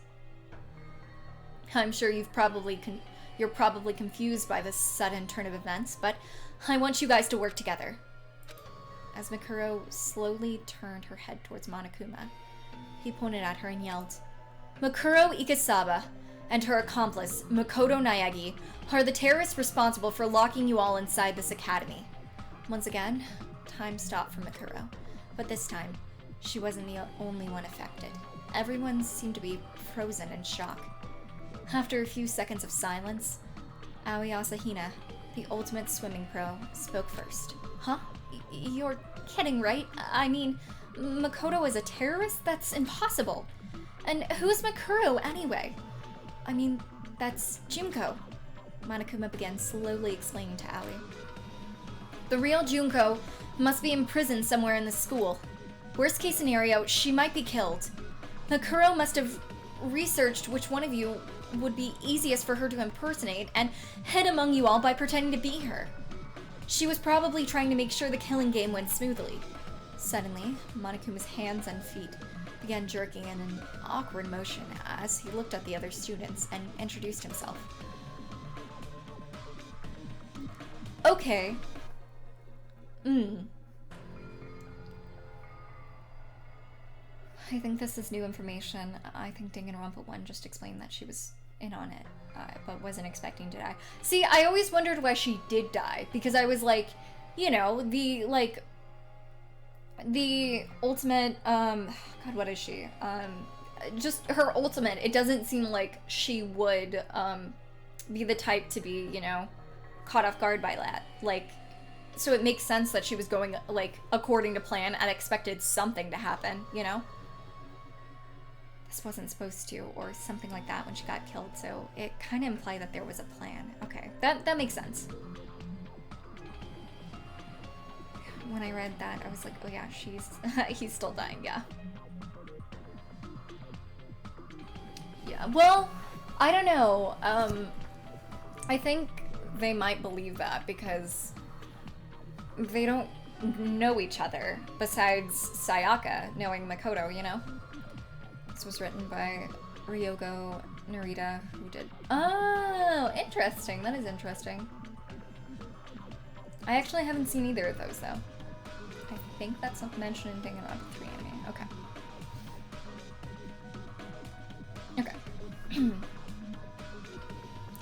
Speaker 1: "I'm sure you're probably confused by this sudden turn of events, but I want you guys to work together." As Makuro slowly turned her head towards Monokuma, he pointed at her and yelled, "Makuro Ikasaba and her accomplice, Makoto Naegi, are the terrorists responsible for locking you all inside this academy." Once again, time stopped for Makuro, but this time, she wasn't the only one affected. Everyone seemed to be frozen in shock. After a few seconds of silence, Aoi Asahina, the ultimate swimming pro, spoke first. "Huh? You're kidding, right? I mean, Makoto is a terrorist? That's impossible. And who's Makuro, anyway? I mean, that's Junko," Monokuma began slowly explaining to Aoi. "The real Junko must be imprisoned somewhere in the school. Worst case scenario, she might be killed. Makuro must have researched which one of you would be easiest for her to impersonate and hid among you all by pretending to be her. She was probably trying to make sure the killing game went smoothly." Suddenly, Monokuma's hands and feet began jerking in an awkward motion as he looked at the other students and introduced himself. "Okay. I think this is new information. I think Danganronpa 1 just explained that she was in on it, but wasn't expecting to die." See, I always wondered why she did die, because I was like, you know, the ultimate, God, what is she? Just her ultimate, it doesn't seem like she would, be the type to be, you know, caught off guard by that. Like, so it makes sense that she was going, like, according to plan and expected something to happen, you know? This wasn't supposed to, or something like that when she got killed, so it kind of implied that there was a plan. Okay, that makes sense. When I read that, I was like, oh yeah, he's still dying, yeah. Yeah, well, I don't know. I think they might believe that because they don't know each other, besides Sayaka knowing Makoto, you know? This was written by Ryogo Narita, who did... Oh, interesting. That is interesting. I actually haven't seen either of those, though. I think that's not mentioned in Danganronpa 3 anime. Okay. Okay.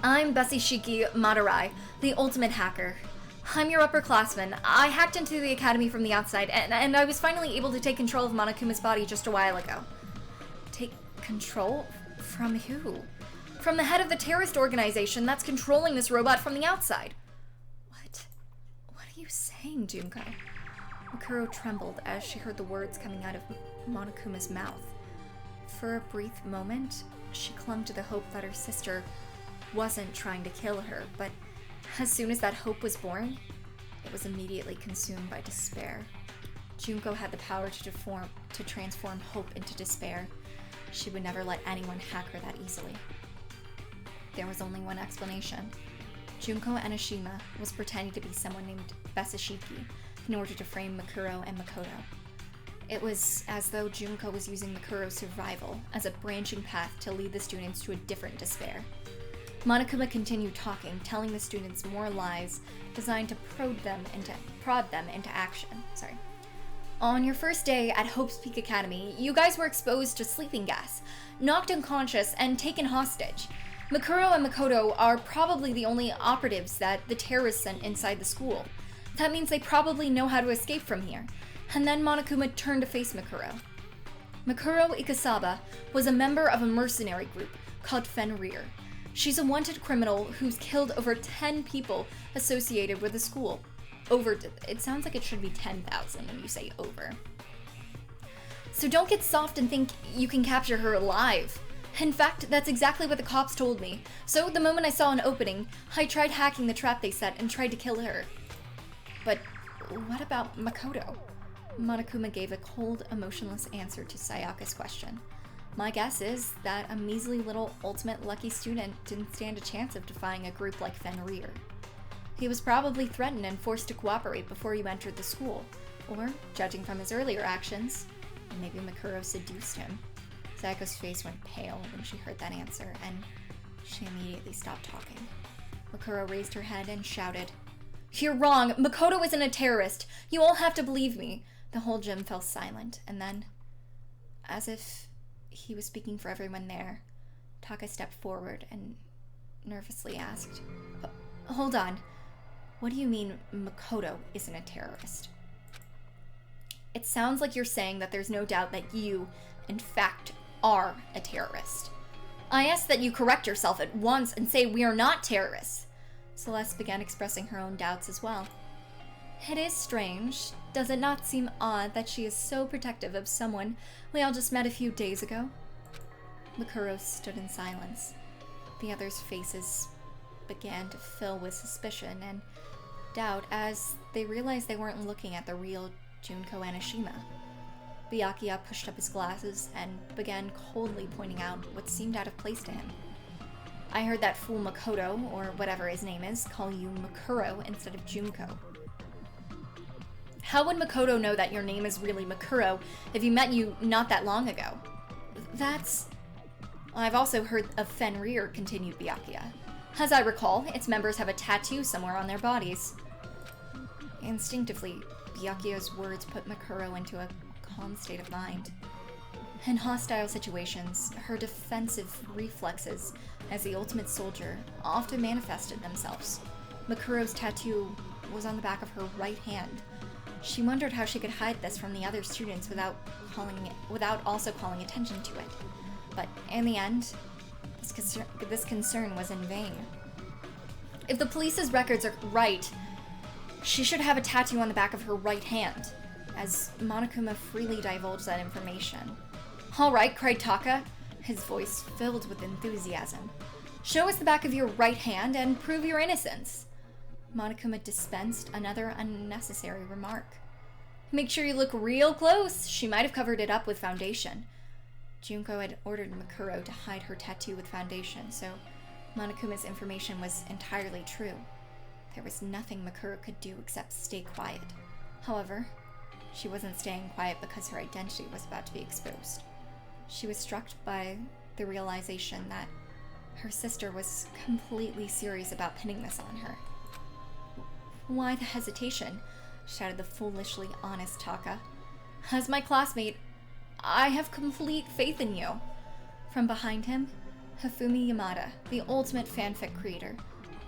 Speaker 1: I'm Besishiki Madurai, the ultimate hacker. I'm your upperclassman. I hacked into the academy from the outside, and I was finally able to take control of Monokuma's body just a while ago. Take control? From who? From the head of the terrorist organization that's controlling this robot from the outside. What? What are you saying, Junko? Makuro trembled as she heard the words coming out of Monokuma's mouth. For a brief moment, she clung to the hope that her sister wasn't trying to kill her, but as soon as that hope was born, it was immediately consumed by despair. Junko had the power to transform hope into despair. She would never let anyone hack her that easily. There was only one explanation. Junko Enoshima was pretending to be someone named Besishiki in order to frame Makuro and Makoto. It was as though Junko was using Makuro's survival as a branching path to lead the students to a different despair. Monokuma continued talking, telling the students more lies designed to prod them into action. On your first day at Hope's Peak Academy, you guys were exposed to sleeping gas, knocked unconscious, and taken hostage. Makuro and Makoto are probably the only operatives that the terrorists sent inside the school. That means they probably know how to escape from here. And then Monokuma turned to face Makuro. Makuro Ikasaba was a member of a mercenary group called Fenrir. She's a wanted criminal who's killed over 10 people associated with the school. over. It sounds like it should be 10,000 when you say over. So don't get soft and think you can capture her alive. In fact, that's exactly what the cops told me. So the moment I saw an opening, I tried hacking the trap they set and tried to kill her. But what about Makoto? Monokuma gave a cold, emotionless answer to Sayaka's question. My guess is that a measly little ultimate lucky student didn't stand a chance of defying a group like Fenrir. He was probably threatened and forced to cooperate before you entered the school. Or, judging from his earlier actions, maybe Makuro seduced him. Sayaka's face went pale when she heard that answer, and she immediately stopped talking. Makuro raised her head and shouted, "You're wrong! Makoto isn't a terrorist! You all have to believe me!" The whole gym fell silent, and then, as if he was speaking for everyone there, Taka stepped forward and nervously asked, "Hold on. What do you mean Makoto isn't a terrorist?" It sounds like you're saying that there's no doubt that you, in fact, are a terrorist. I ask that you correct yourself at once and say we are not terrorists. Celeste began expressing her own doubts as well. It is strange. Does it not seem odd that she is so protective of someone we all just met a few days ago? Makuro stood in silence. The others' faces began to fill with suspicion and doubt as they realized they weren't looking at the real Junko Anishima. Byakuya pushed up his glasses and began coldly pointing out what seemed out of place to him. I heard that fool Makoto, or whatever his name is, call you Makuro instead of Junko. How would Makoto know that your name is really Makuro if he met you not that long ago? That's... I've also heard of Fenrir, continued Byakuya. As I recall, its members have a tattoo somewhere on their bodies. Instinctively, Byakuya's words put Makuro into a calm state of mind. In hostile situations, her defensive reflexes as the ultimate soldier often manifested themselves. Makuro's tattoo was on the back of her right hand. She wondered how she could hide this from the other students without also calling attention to it. But in the end, this concern was in vain. If the police's records are right, she should have a tattoo on the back of her right hand, as Monokuma freely divulged that information. All right, cried Taka, his voice filled with enthusiasm. Show us the back of your right hand and prove your innocence. Monokuma dispensed another unnecessary remark. Make sure you look real close. She might have covered it up with foundation. Junko had ordered Makuro to hide her tattoo with foundation, so Monokuma's information was entirely true. There was nothing Makuro could do except stay quiet. However, she wasn't staying quiet because her identity was about to be exposed. She was struck by the realization that her sister was completely serious about pinning this on her. Why the hesitation? Shouted the foolishly honest Taka. As my classmate, I have complete faith in you. From behind him, Hifumi Yamada, the ultimate fanfic creator,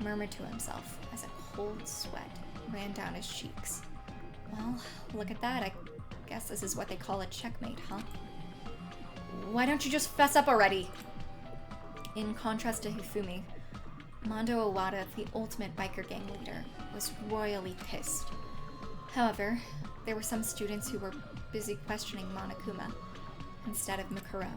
Speaker 1: murmured to himself as a cold sweat ran down his cheeks. Well, look at that. I guess this is what they call a checkmate, huh? Why don't you just fess up already? In contrast to Hifumi, Mondo Owada, the ultimate biker gang leader, was royally pissed. However, there were some students who were busy questioning Monokuma instead of Makuro.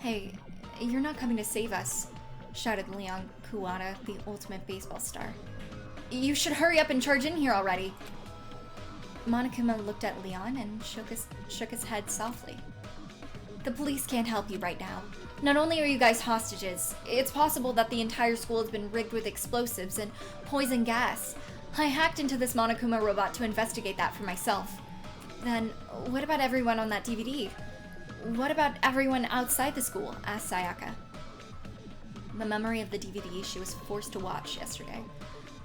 Speaker 1: Hey, you're not coming to save us, shouted Leon Kuwata, the ultimate baseball star. You should hurry up and charge in here already. Monokuma looked at Leon and shook his head softly. The police can't help you right now. Not only are you guys hostages, it's possible that the entire school has been rigged with explosives and poison gas. I hacked into this Monokuma robot to investigate that for myself. Then, what about everyone on that DVD? What about everyone outside the school? Asked Sayaka. The memory of the DVD she was forced to watch yesterday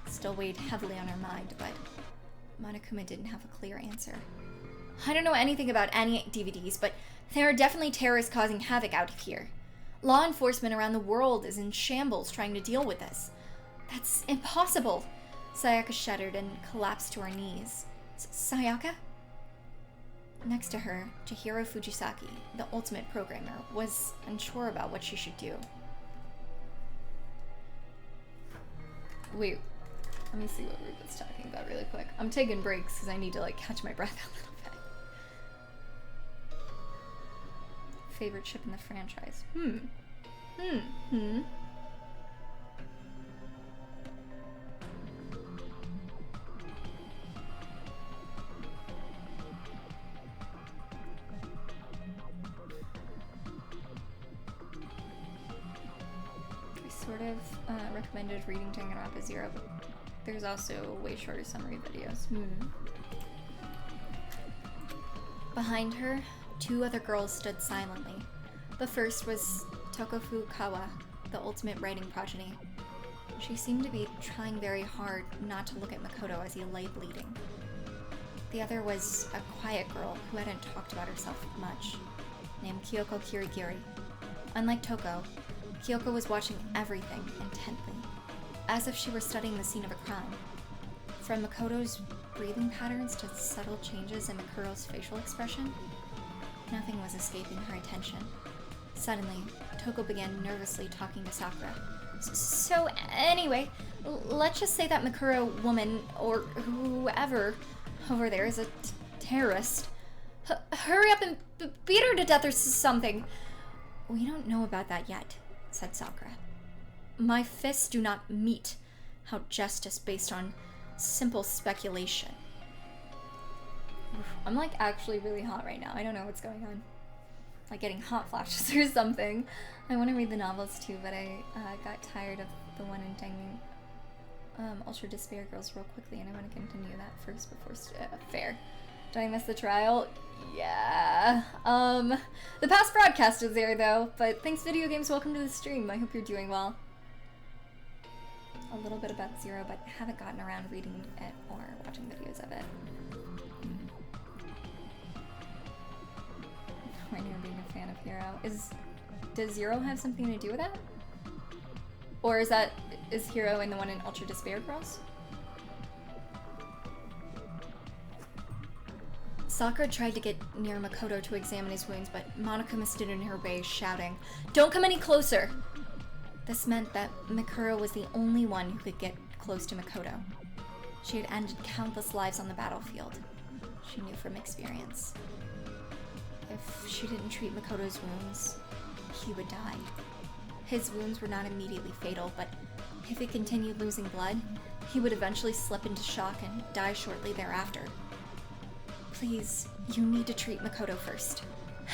Speaker 1: still weighed heavily on her mind, but Monokuma didn't have a clear answer. I don't know anything about any DVDs, but there are definitely terrorists causing havoc out here. Law enforcement around the world is in shambles trying to deal with this. That's impossible. Sayaka shuddered and collapsed to her knees. Sayaka? Next to her, Chihiro Fujisaki, the ultimate programmer, was unsure about what she should do. Wait, let me see what we were just talking about really really quick. I'm taking breaks because I need to like catch my breath a little bit. Favorite ship in the franchise? Sort of recommended reading Danganronpa 0, but there's also way shorter summary videos. Behind her, 2 other girls stood silently. The first was Tokofu Kawa, the ultimate writing progeny. She seemed to be trying very hard not to look at Makoto as he lay bleeding. The other was a quiet girl who hadn't talked about herself much, named Kyoko Kirigiri. Unlike Toko, Kyoko was watching everything intently, as if she were studying the scene of a crime. From Makoto's breathing patterns to subtle changes in Makuro's facial expression, nothing was escaping her attention. Suddenly, Toko began nervously talking to Sakura. So anyway, let's just say that Makuro woman, or whoever over there, is a terrorist. Hurry up and beat her to death or something. We don't know about that yet, said Sakura. My fists do not mete out justice based on simple speculation. I'm like actually really hot right now. I don't know what's going on. Like getting hot flashes or something. I want to read the novels too, but I got tired of the one in Dangan Ultra Despair Girls real quickly, and I want to continue that first before fair. Did I miss the trial? Yeah. The past broadcast is there though, but thanks video games, welcome to the stream. I hope you're doing well. A little bit about Zero, but haven't gotten around reading it or watching videos of it. Right now being a fan of Hero. Does Zero have something to do with that? Or is Hero in the one in Ultra Despair Girls? Sakura tried to get near Makoto to examine his wounds, but Monokuma stood in her way, shouting, "Don't come any closer!" This meant that Makuro was the only one who could get close to Makoto. She had ended countless lives on the battlefield. She knew from experience. If she didn't treat Makoto's wounds, he would die. His wounds were not immediately fatal, but if he continued losing blood, he would eventually slip into shock and die shortly thereafter. Please, you need to treat Makoto first.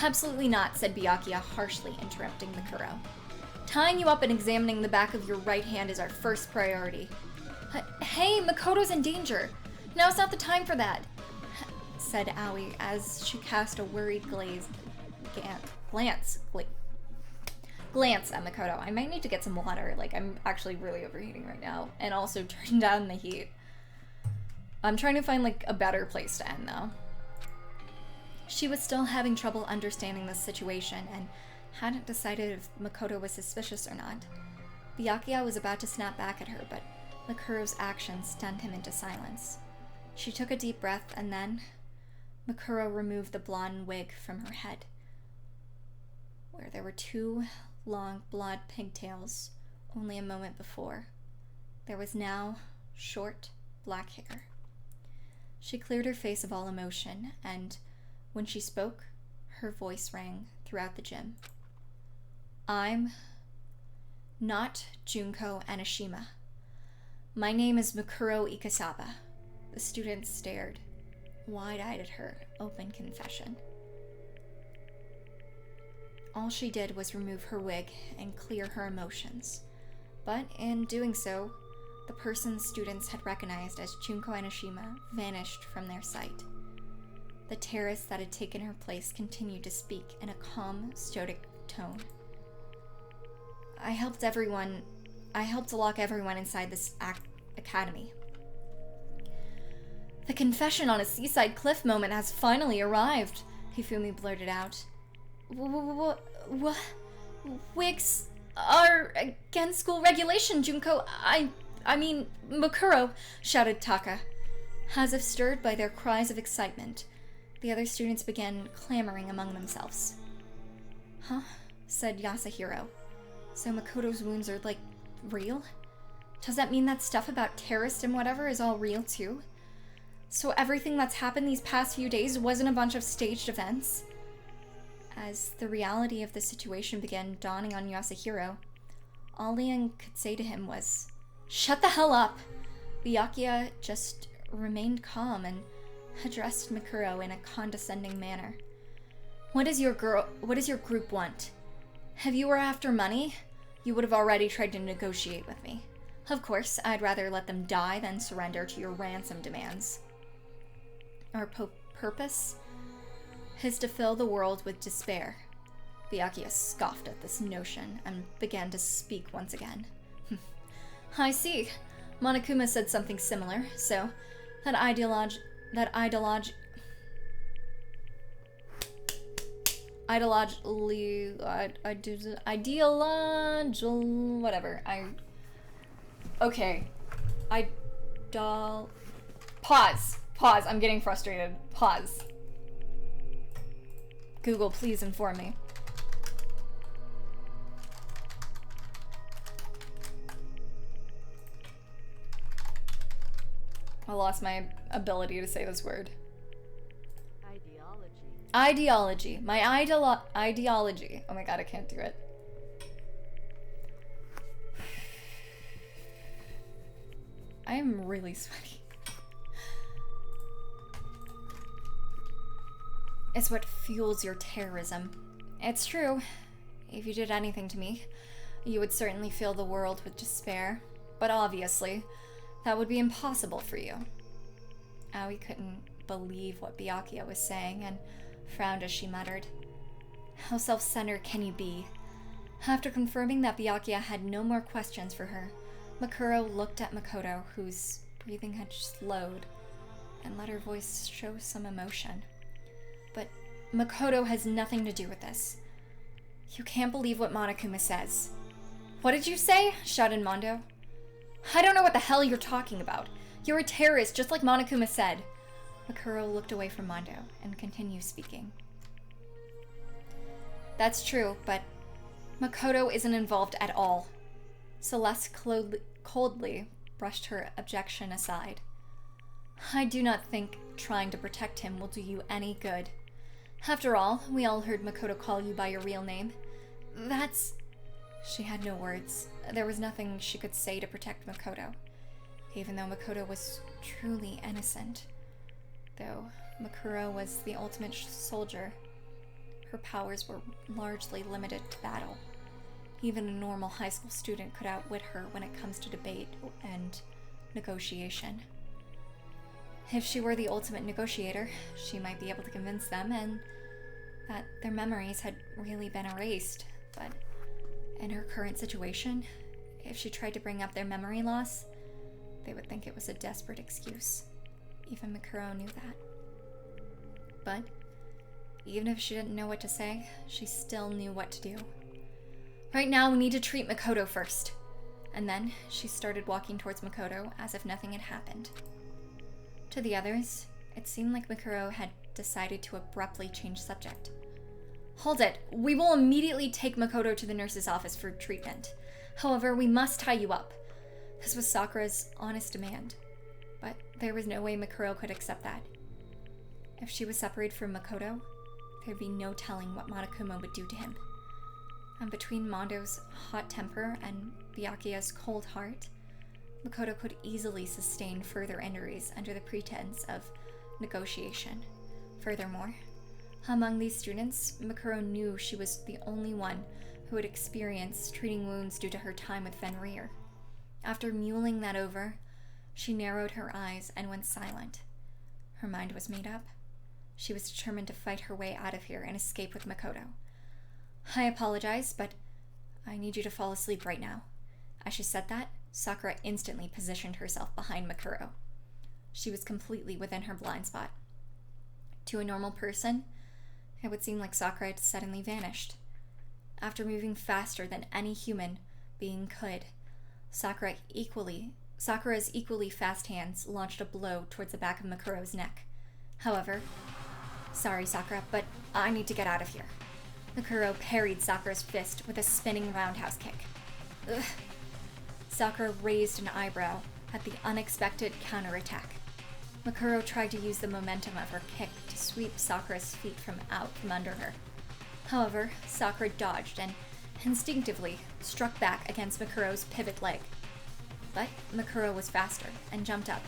Speaker 1: Absolutely not, said Byakuya, harshly interrupting Makuro. Tying you up and examining the back of your right hand is our first priority. Hey, Makoto's in danger. Now's not the time for that, said Aoi as she cast a worried glance at Makoto. I might need to get some water, like I'm actually really overheating right now, and also turn down the heat. I'm trying to find like a better place to end though. She was still having trouble understanding the situation and hadn't decided if Makoto was suspicious or not. Byakuya was about to snap back at her, but Makuro's actions stunned him into silence. She took a deep breath and then Makuro removed the blonde wig from her head, where there were 2 long blonde pigtails only a moment before. There was now short black hair. She cleared her face of all emotion, and when she spoke, her voice rang throughout the gym. I'm not Junko Anishima. My name is Makuro Ikasaba. The students stared, wide-eyed at her open confession. All she did was remove her wig and clear her emotions, but in doing so, the person students had recognized as Junko Anishima vanished from their sight. The terrorist that had taken her place continued to speak in a calm, stoic tone. I helped to lock everyone inside this academy. The confession on a seaside cliff moment has finally arrived, Hifumi blurted out. What? Wigs are against school regulation, Junko. I mean, Makuro, shouted Taka. As if stirred by their cries of excitement, the other students began clamoring among themselves. Huh? Said Yasuhiro. So Makoto's wounds are, like, real? Does that mean that stuff about terrorists and whatever is all real, too? So everything that's happened these past few days wasn't a bunch of staged events? As the reality of the situation began dawning on Yasuhiro, all Lian could say to him was, "Shut the hell up!" Byakuya just remained calm and addressed Mikuro in a condescending manner. What does your group want? If you were after money, you would have already tried to negotiate with me. Of course, I'd rather let them die than surrender to your ransom demands. Our purpose is to fill the world with despair. Byakuya scoffed at this notion and began to speak once again. I see. Monokuma said something similar, so that ideological, whatever. Pause, I'm getting frustrated. Pause. Google, please inform me. I lost my ability to say this word. Ideology. My ideology. Oh my god, I can't do it. I am really sweaty. It's what fuels your terrorism. It's true. If you did anything to me, you would certainly fill the world with despair. But obviously, that would be impossible for you. Aoi couldn't believe what Byakuya was saying and frowned as she muttered. How self-centered can you be? After confirming that Byakuya had no more questions for her, Mikuro looked at Makoto, whose breathing had slowed, and let her voice show some emotion. But Makoto has nothing to do with this. You can't believe what Monokuma says. What did you say? Shouted Mondo. I don't know what the hell you're talking about. You're a terrorist, just like Monokuma said. Makuro looked away from Mondo and continued speaking. That's true, but Makoto isn't involved at all. Celeste coldly brushed her objection aside. I do not think trying to protect him will do you any good. After all, we all heard Makoto call you by your real name. That's... She had no words. There was nothing she could say to protect Makoto, even though Makoto was truly innocent. Though Makuro was the ultimate soldier, her powers were largely limited to battle. Even a normal high school student could outwit her when it comes to debate and negotiation. If she were the ultimate negotiator, she might be able to convince them and that their memories had really been erased. But in her current situation, if she tried to bring up their memory loss, they would think it was a desperate excuse. Even Mikuro knew that. But even if she didn't know what to say, she still knew what to do. Right now, we need to treat Makoto first. And then she started walking towards Makoto as if nothing had happened. To the others, it seemed like Mikuro had decided to abruptly change subject. Hold it. We will immediately take Makoto to the nurse's office for treatment. However, we must tie you up. This was Sakura's honest demand. But there was no way Mikuro could accept that. If she was separated from Makoto, there'd be no telling what Monokuma would do to him. And between Mondo's hot temper and Byakuya's cold heart, Makoto could easily sustain further injuries under the pretense of negotiation. Furthermore, among these students, Mikuro knew she was the only one who had experienced treating wounds due to her time with Fenrir. After mulling that over, she narrowed her eyes and went silent. Her mind was made up. She was determined to fight her way out of here and escape with Makoto. I apologize, but I need you to fall asleep right now. As she said that, Sakura instantly positioned herself behind Mikuro. She was completely within her blind spot. To a normal person, it would seem like Sakura had suddenly vanished. After moving faster than any human being could, Sakura's equally fast hands launched a blow towards the back of Makuro's neck. However, sorry Sakura, but I need to get out of here. Makuro parried Sakura's fist with a spinning roundhouse kick. Ugh. Sakura raised an eyebrow at the unexpected counterattack. Makuro tried to use the momentum of her kick to sweep Sakura's feet from under her. However, Sakura dodged and instinctively struck back against Makuro's pivot leg. But Makuro was faster and jumped up,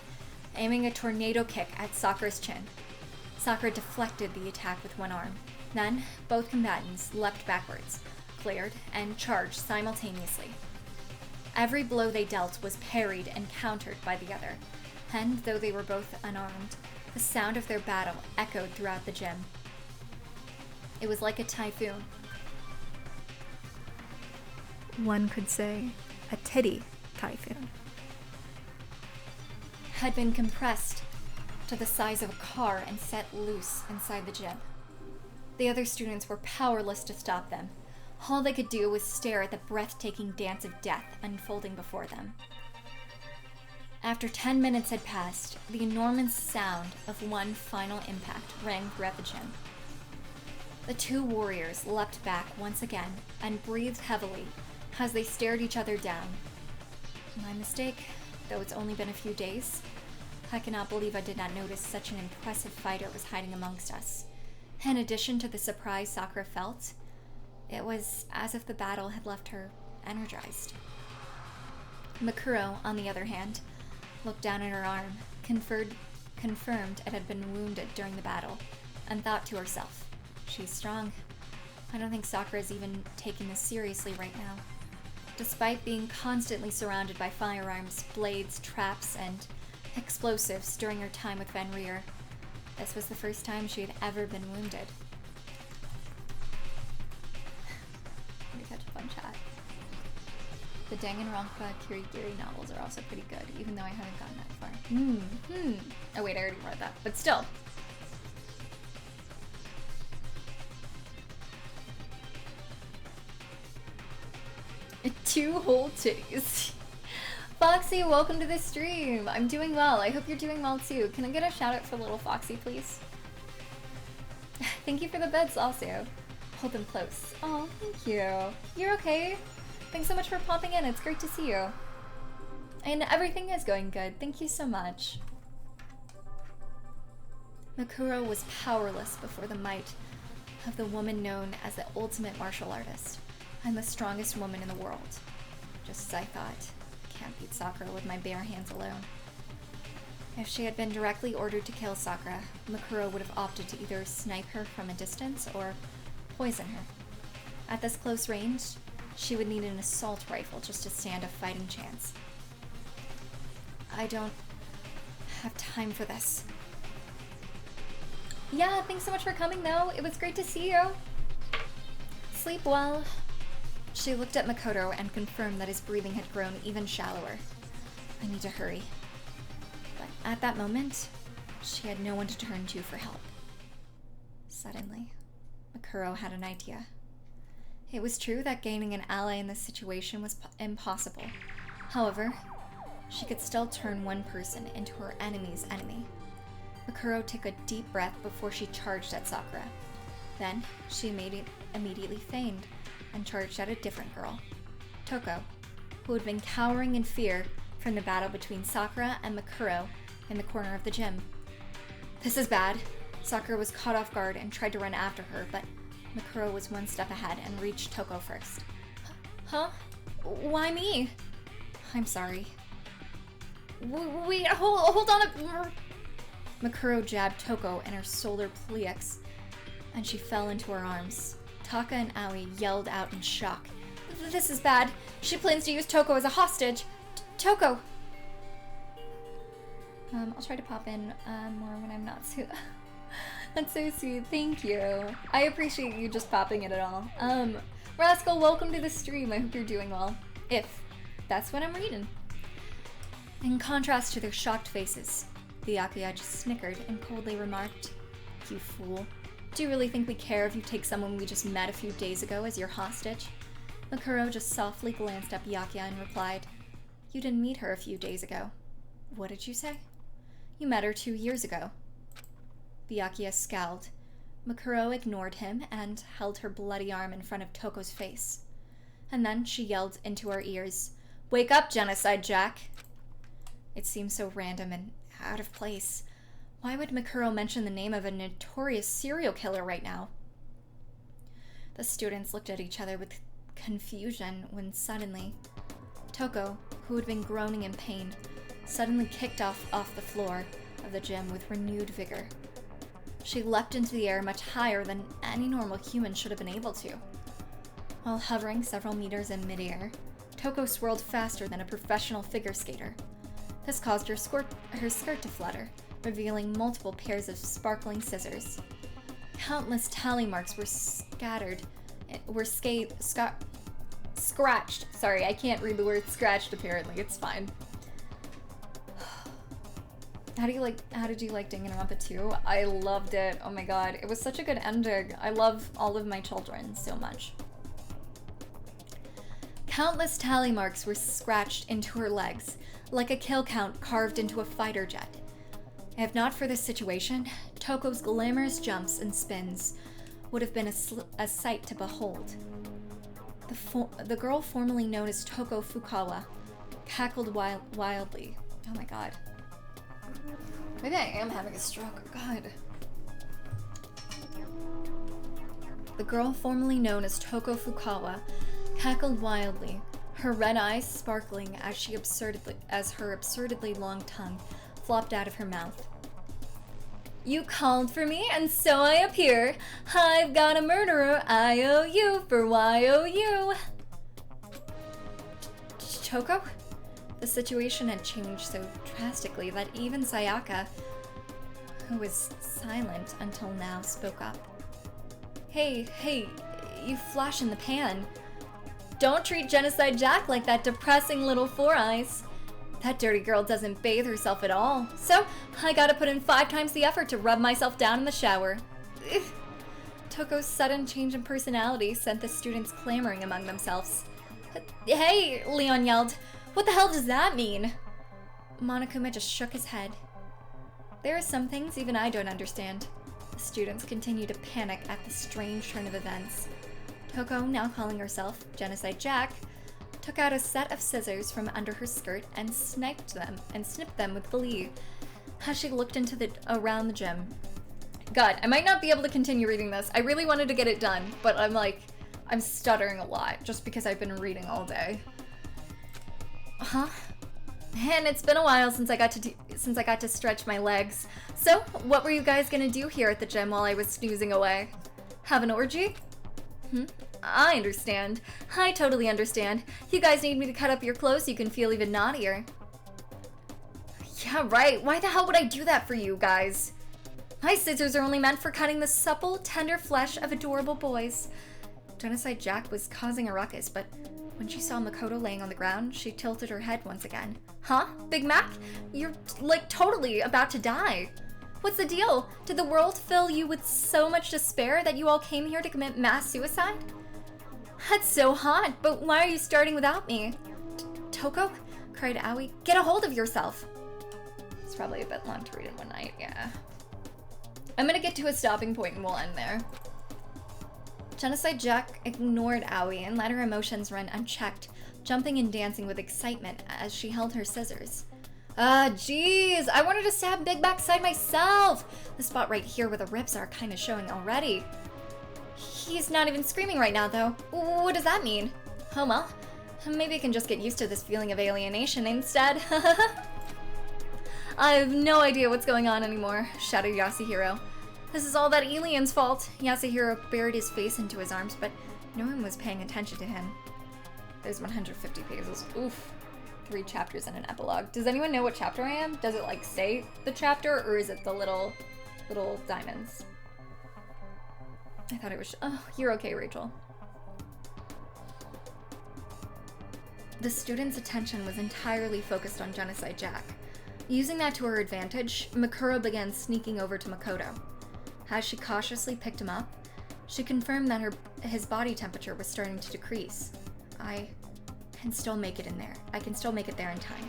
Speaker 1: aiming a tornado kick at Sakura's chin. Sakura deflected the attack with one arm. Then, both combatants leapt backwards, cleared, and charged simultaneously. Every blow they dealt was parried and countered by the other, and though they were both unarmed, the sound of their battle echoed throughout the gym. It was like a typhoon. One could say a titty typhoon. Had been compressed to the size of a car and set loose inside the gym. The other students were powerless to stop them. All they could do was stare at the breathtaking dance of death unfolding before them. After 10 minutes had passed, the enormous sound of one final impact rang throughout the gym. The two warriors leapt back once again and breathed heavily as they stared each other down. My mistake, though it's only been a few days. I cannot believe I did not notice such an impressive fighter was hiding amongst us. In addition to the surprise Sakura felt, it was as if the battle had left her energized. Makuro, on the other hand, looked down at her arm, confirmed it had been wounded during the battle, and thought to herself, she's strong. I don't think Sakura's even taking this seriously right now. Despite being constantly surrounded by firearms, blades, traps, and explosives during her time with Fenrir, this was the first time she had ever been wounded. Let me catch up on chat. The Danganronpa Kirigiri novels are also pretty good, even though I haven't gotten that far. Oh wait, I already read that, but still. Two whole titties. Foxy, welcome to the stream. I'm doing well. I hope you're doing well too. Can I get a shout out for little Foxy, please? Thank you for the beds also. Hold them close. Oh, thank you. You're okay? Thanks so much for popping in. It's great to see you. And everything is going good. Thank you so much. Makuro was powerless before the might of the woman known as the ultimate martial artist. I'm the strongest woman in the world. Just as I thought. Can't beat Sakura with my bare hands alone. If she had been directly ordered to kill Sakura, Makuro would have opted to either snipe her from a distance or poison her. At this close range, she would need an assault rifle just to stand a fighting chance. I don't have time for this. Yeah, thanks so much for coming though. It was great to see you. Sleep well. She looked at Makoto and confirmed that his breathing had grown even shallower. I need to hurry. But at that moment, she had no one to turn to for help. Suddenly, Makuro had an idea. It was true that gaining an ally in this situation was impossible. However, she could still turn one person into her enemy's enemy. Makuro took a deep breath before she charged at Sakura. Then, she immediately feigned and charged at a different girl, Toko, who had been cowering in fear from the battle between Sakura and Makuro in the corner of the gym. This is bad. Sakura was caught off guard and tried to run after her, but Makuro was one step ahead and reached Toko first. Huh? Why me? I'm sorry. Wait, hold on. Makuro jabbed Toko in her solar plexus, and she fell into her arms. Taka and Aoi yelled out in shock. This is bad. She plans to use Toko as a hostage. Toko! I'll try to pop in more when I'm not so... That's so sweet. Thank you. I appreciate you just popping in at all. Rascal, welcome to the stream. I hope you're doing well. If that's what I'm reading. In contrast to their shocked faces, the Byakuya just snickered and coldly remarked, You fool. Do you really think we care if you take someone we just met a few days ago as your hostage? Makuro just softly glanced at Byakuya and replied, You didn't meet her a few days ago. What did you say? You met her 2 years ago. Byakuya scowled. Makuro ignored him and held her bloody arm in front of Toko's face. And then she yelled into her ears, Wake up, Genocide Jack! It seemed so random and out of place. Why would Mikuro mention the name of a notorious serial killer right now? The students looked at each other with confusion when suddenly, Toko, who had been groaning in pain, suddenly kicked off the floor of the gym with renewed vigor. She leapt into the air much higher than any normal human should have been able to. While hovering several meters in midair, Toko swirled faster than a professional figure skater. This caused her skirt to flutter, revealing multiple pairs of sparkling scissors. Countless tally marks were scratched. Sorry, I can't read the word scratched apparently, it's fine. How did you like Danganronpa 2? I loved it. Oh my god, it was such a good ending. I love all of my children so much. Countless tally marks were scratched into her legs, like a kill count carved into a fighter jet. If not for this situation, Toko's glamorous jumps and spins would have been a sight to behold. The girl formerly known as Toko Fukawa cackled wildly. Oh my god. Maybe I am having a stroke. God. The girl formerly known as Toko Fukawa cackled wildly, her red eyes sparkling as her absurdly long tongue flopped out of her mouth. You called for me, and so I appear. I've got a murderer, IOU for YOU. Toko? The situation had changed so drastically that even Sayaka, who was silent until now, spoke up. Hey, you flash in the pan. Don't treat Genocide Jack like that depressing little Four Eyes. That dirty girl doesn't bathe herself at all, so I gotta put in 5 times the effort to rub myself down in the shower. Ugh. Toko's sudden change in personality sent the students clamoring among themselves. Hey, Leon yelled. What the hell does that mean? Monokuma just shook his head. There are some things even I don't understand. The students continued to panic at the strange turn of events. Toko, now calling herself Genocide Jack, took out a set of scissors from under her skirt and snipped them with glee as she looked around the gym. God, I might not be able to continue reading this. I really wanted to get it done, but I'm stuttering a lot just because I've been reading all day. Huh? And it's been a while since I got to stretch my legs. So, what were you guys gonna do here at the gym while I was snoozing away? Have an orgy? I understand. I totally understand. You guys need me to cut up your clothes so you can feel even naughtier. Yeah, right. Why the hell would I do that for you guys? My scissors are only meant for cutting the supple, tender flesh of adorable boys. Genocide Jack was causing a ruckus, but when she saw Makoto laying on the ground, she tilted her head once again. Huh? Big Mac? You're, totally about to die. What's the deal? Did the world fill you with so much despair that you all came here to commit mass suicide? That's so hot, but why are you starting without me? Toko? Cried Aoi. Get a hold of yourself. It's probably a bit long to read in one night, yeah. I'm gonna get to a stopping point and we'll end there. Genocide Jack ignored Aoi and let her emotions run unchecked, jumping and dancing with excitement as she held her scissors. Jeez, I wanted to stab Big Backside myself! The spot right here where the ribs are kind of showing already. He's not even screaming right now, though. What does that mean? Oh well, maybe I can just get used to this feeling of alienation instead. I have no idea what's going on anymore, shouted Yasuhiro. This is all that alien's fault. Yasuhiro buried his face into his arms, but no one was paying attention to him. There's 150 pages. Oof. 3 chapters and an epilogue. Does anyone know what chapter I am? Does it say the chapter, or is it the little diamonds? I thought it was. Oh, you're okay, Rachel. The students' attention was entirely focused on Genocide Jack. Using that to her advantage, Mikuro began sneaking over to Makoto. As she cautiously picked him up, she confirmed that his body temperature was starting to decrease. I can still make it in there. I can still make it there in time.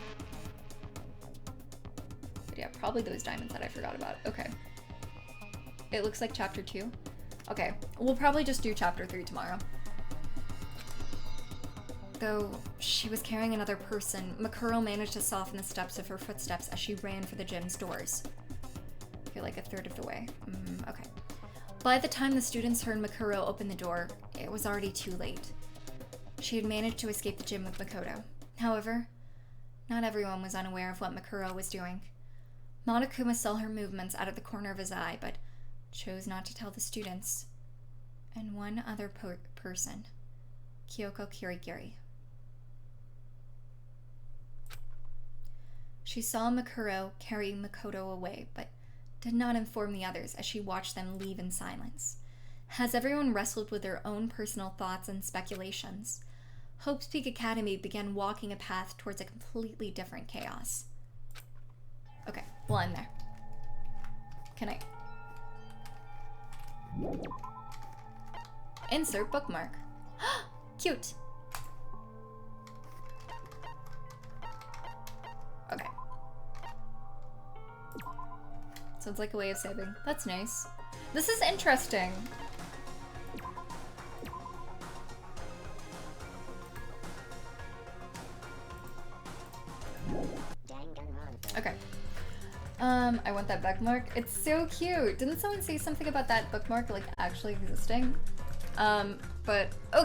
Speaker 1: But yeah, probably those diamonds that I forgot about. Okay. It looks like chapter 2. Okay, we'll probably just do chapter 3 tomorrow. Though she was carrying another person, Mikuro managed to soften the steps of her footsteps as she ran for the gym's doors. You're like a third of the way. Okay. By the time the students heard Makuro open the door, it was already too late. She had managed to escape the gym with Makoto. However, not everyone was unaware of what Makuro was doing. Monokuma saw her movements out of the corner of his eye, but chose not to tell the students. And one other person, Kyoko Kirigiri. She saw Makuro carry Makoto away, but did not inform the others as she watched them leave in silence. As everyone wrestled with their own personal thoughts and speculations, Hope's Peak Academy began walking a path towards a completely different chaos. Okay, well, I'm there. Can I... Insert bookmark. Cute. Okay. So it's like a way of saving. That's nice. This is interesting. Okay. I want that bookmark. It's so cute. Didn't someone say something about that bookmark like actually existing? But okay.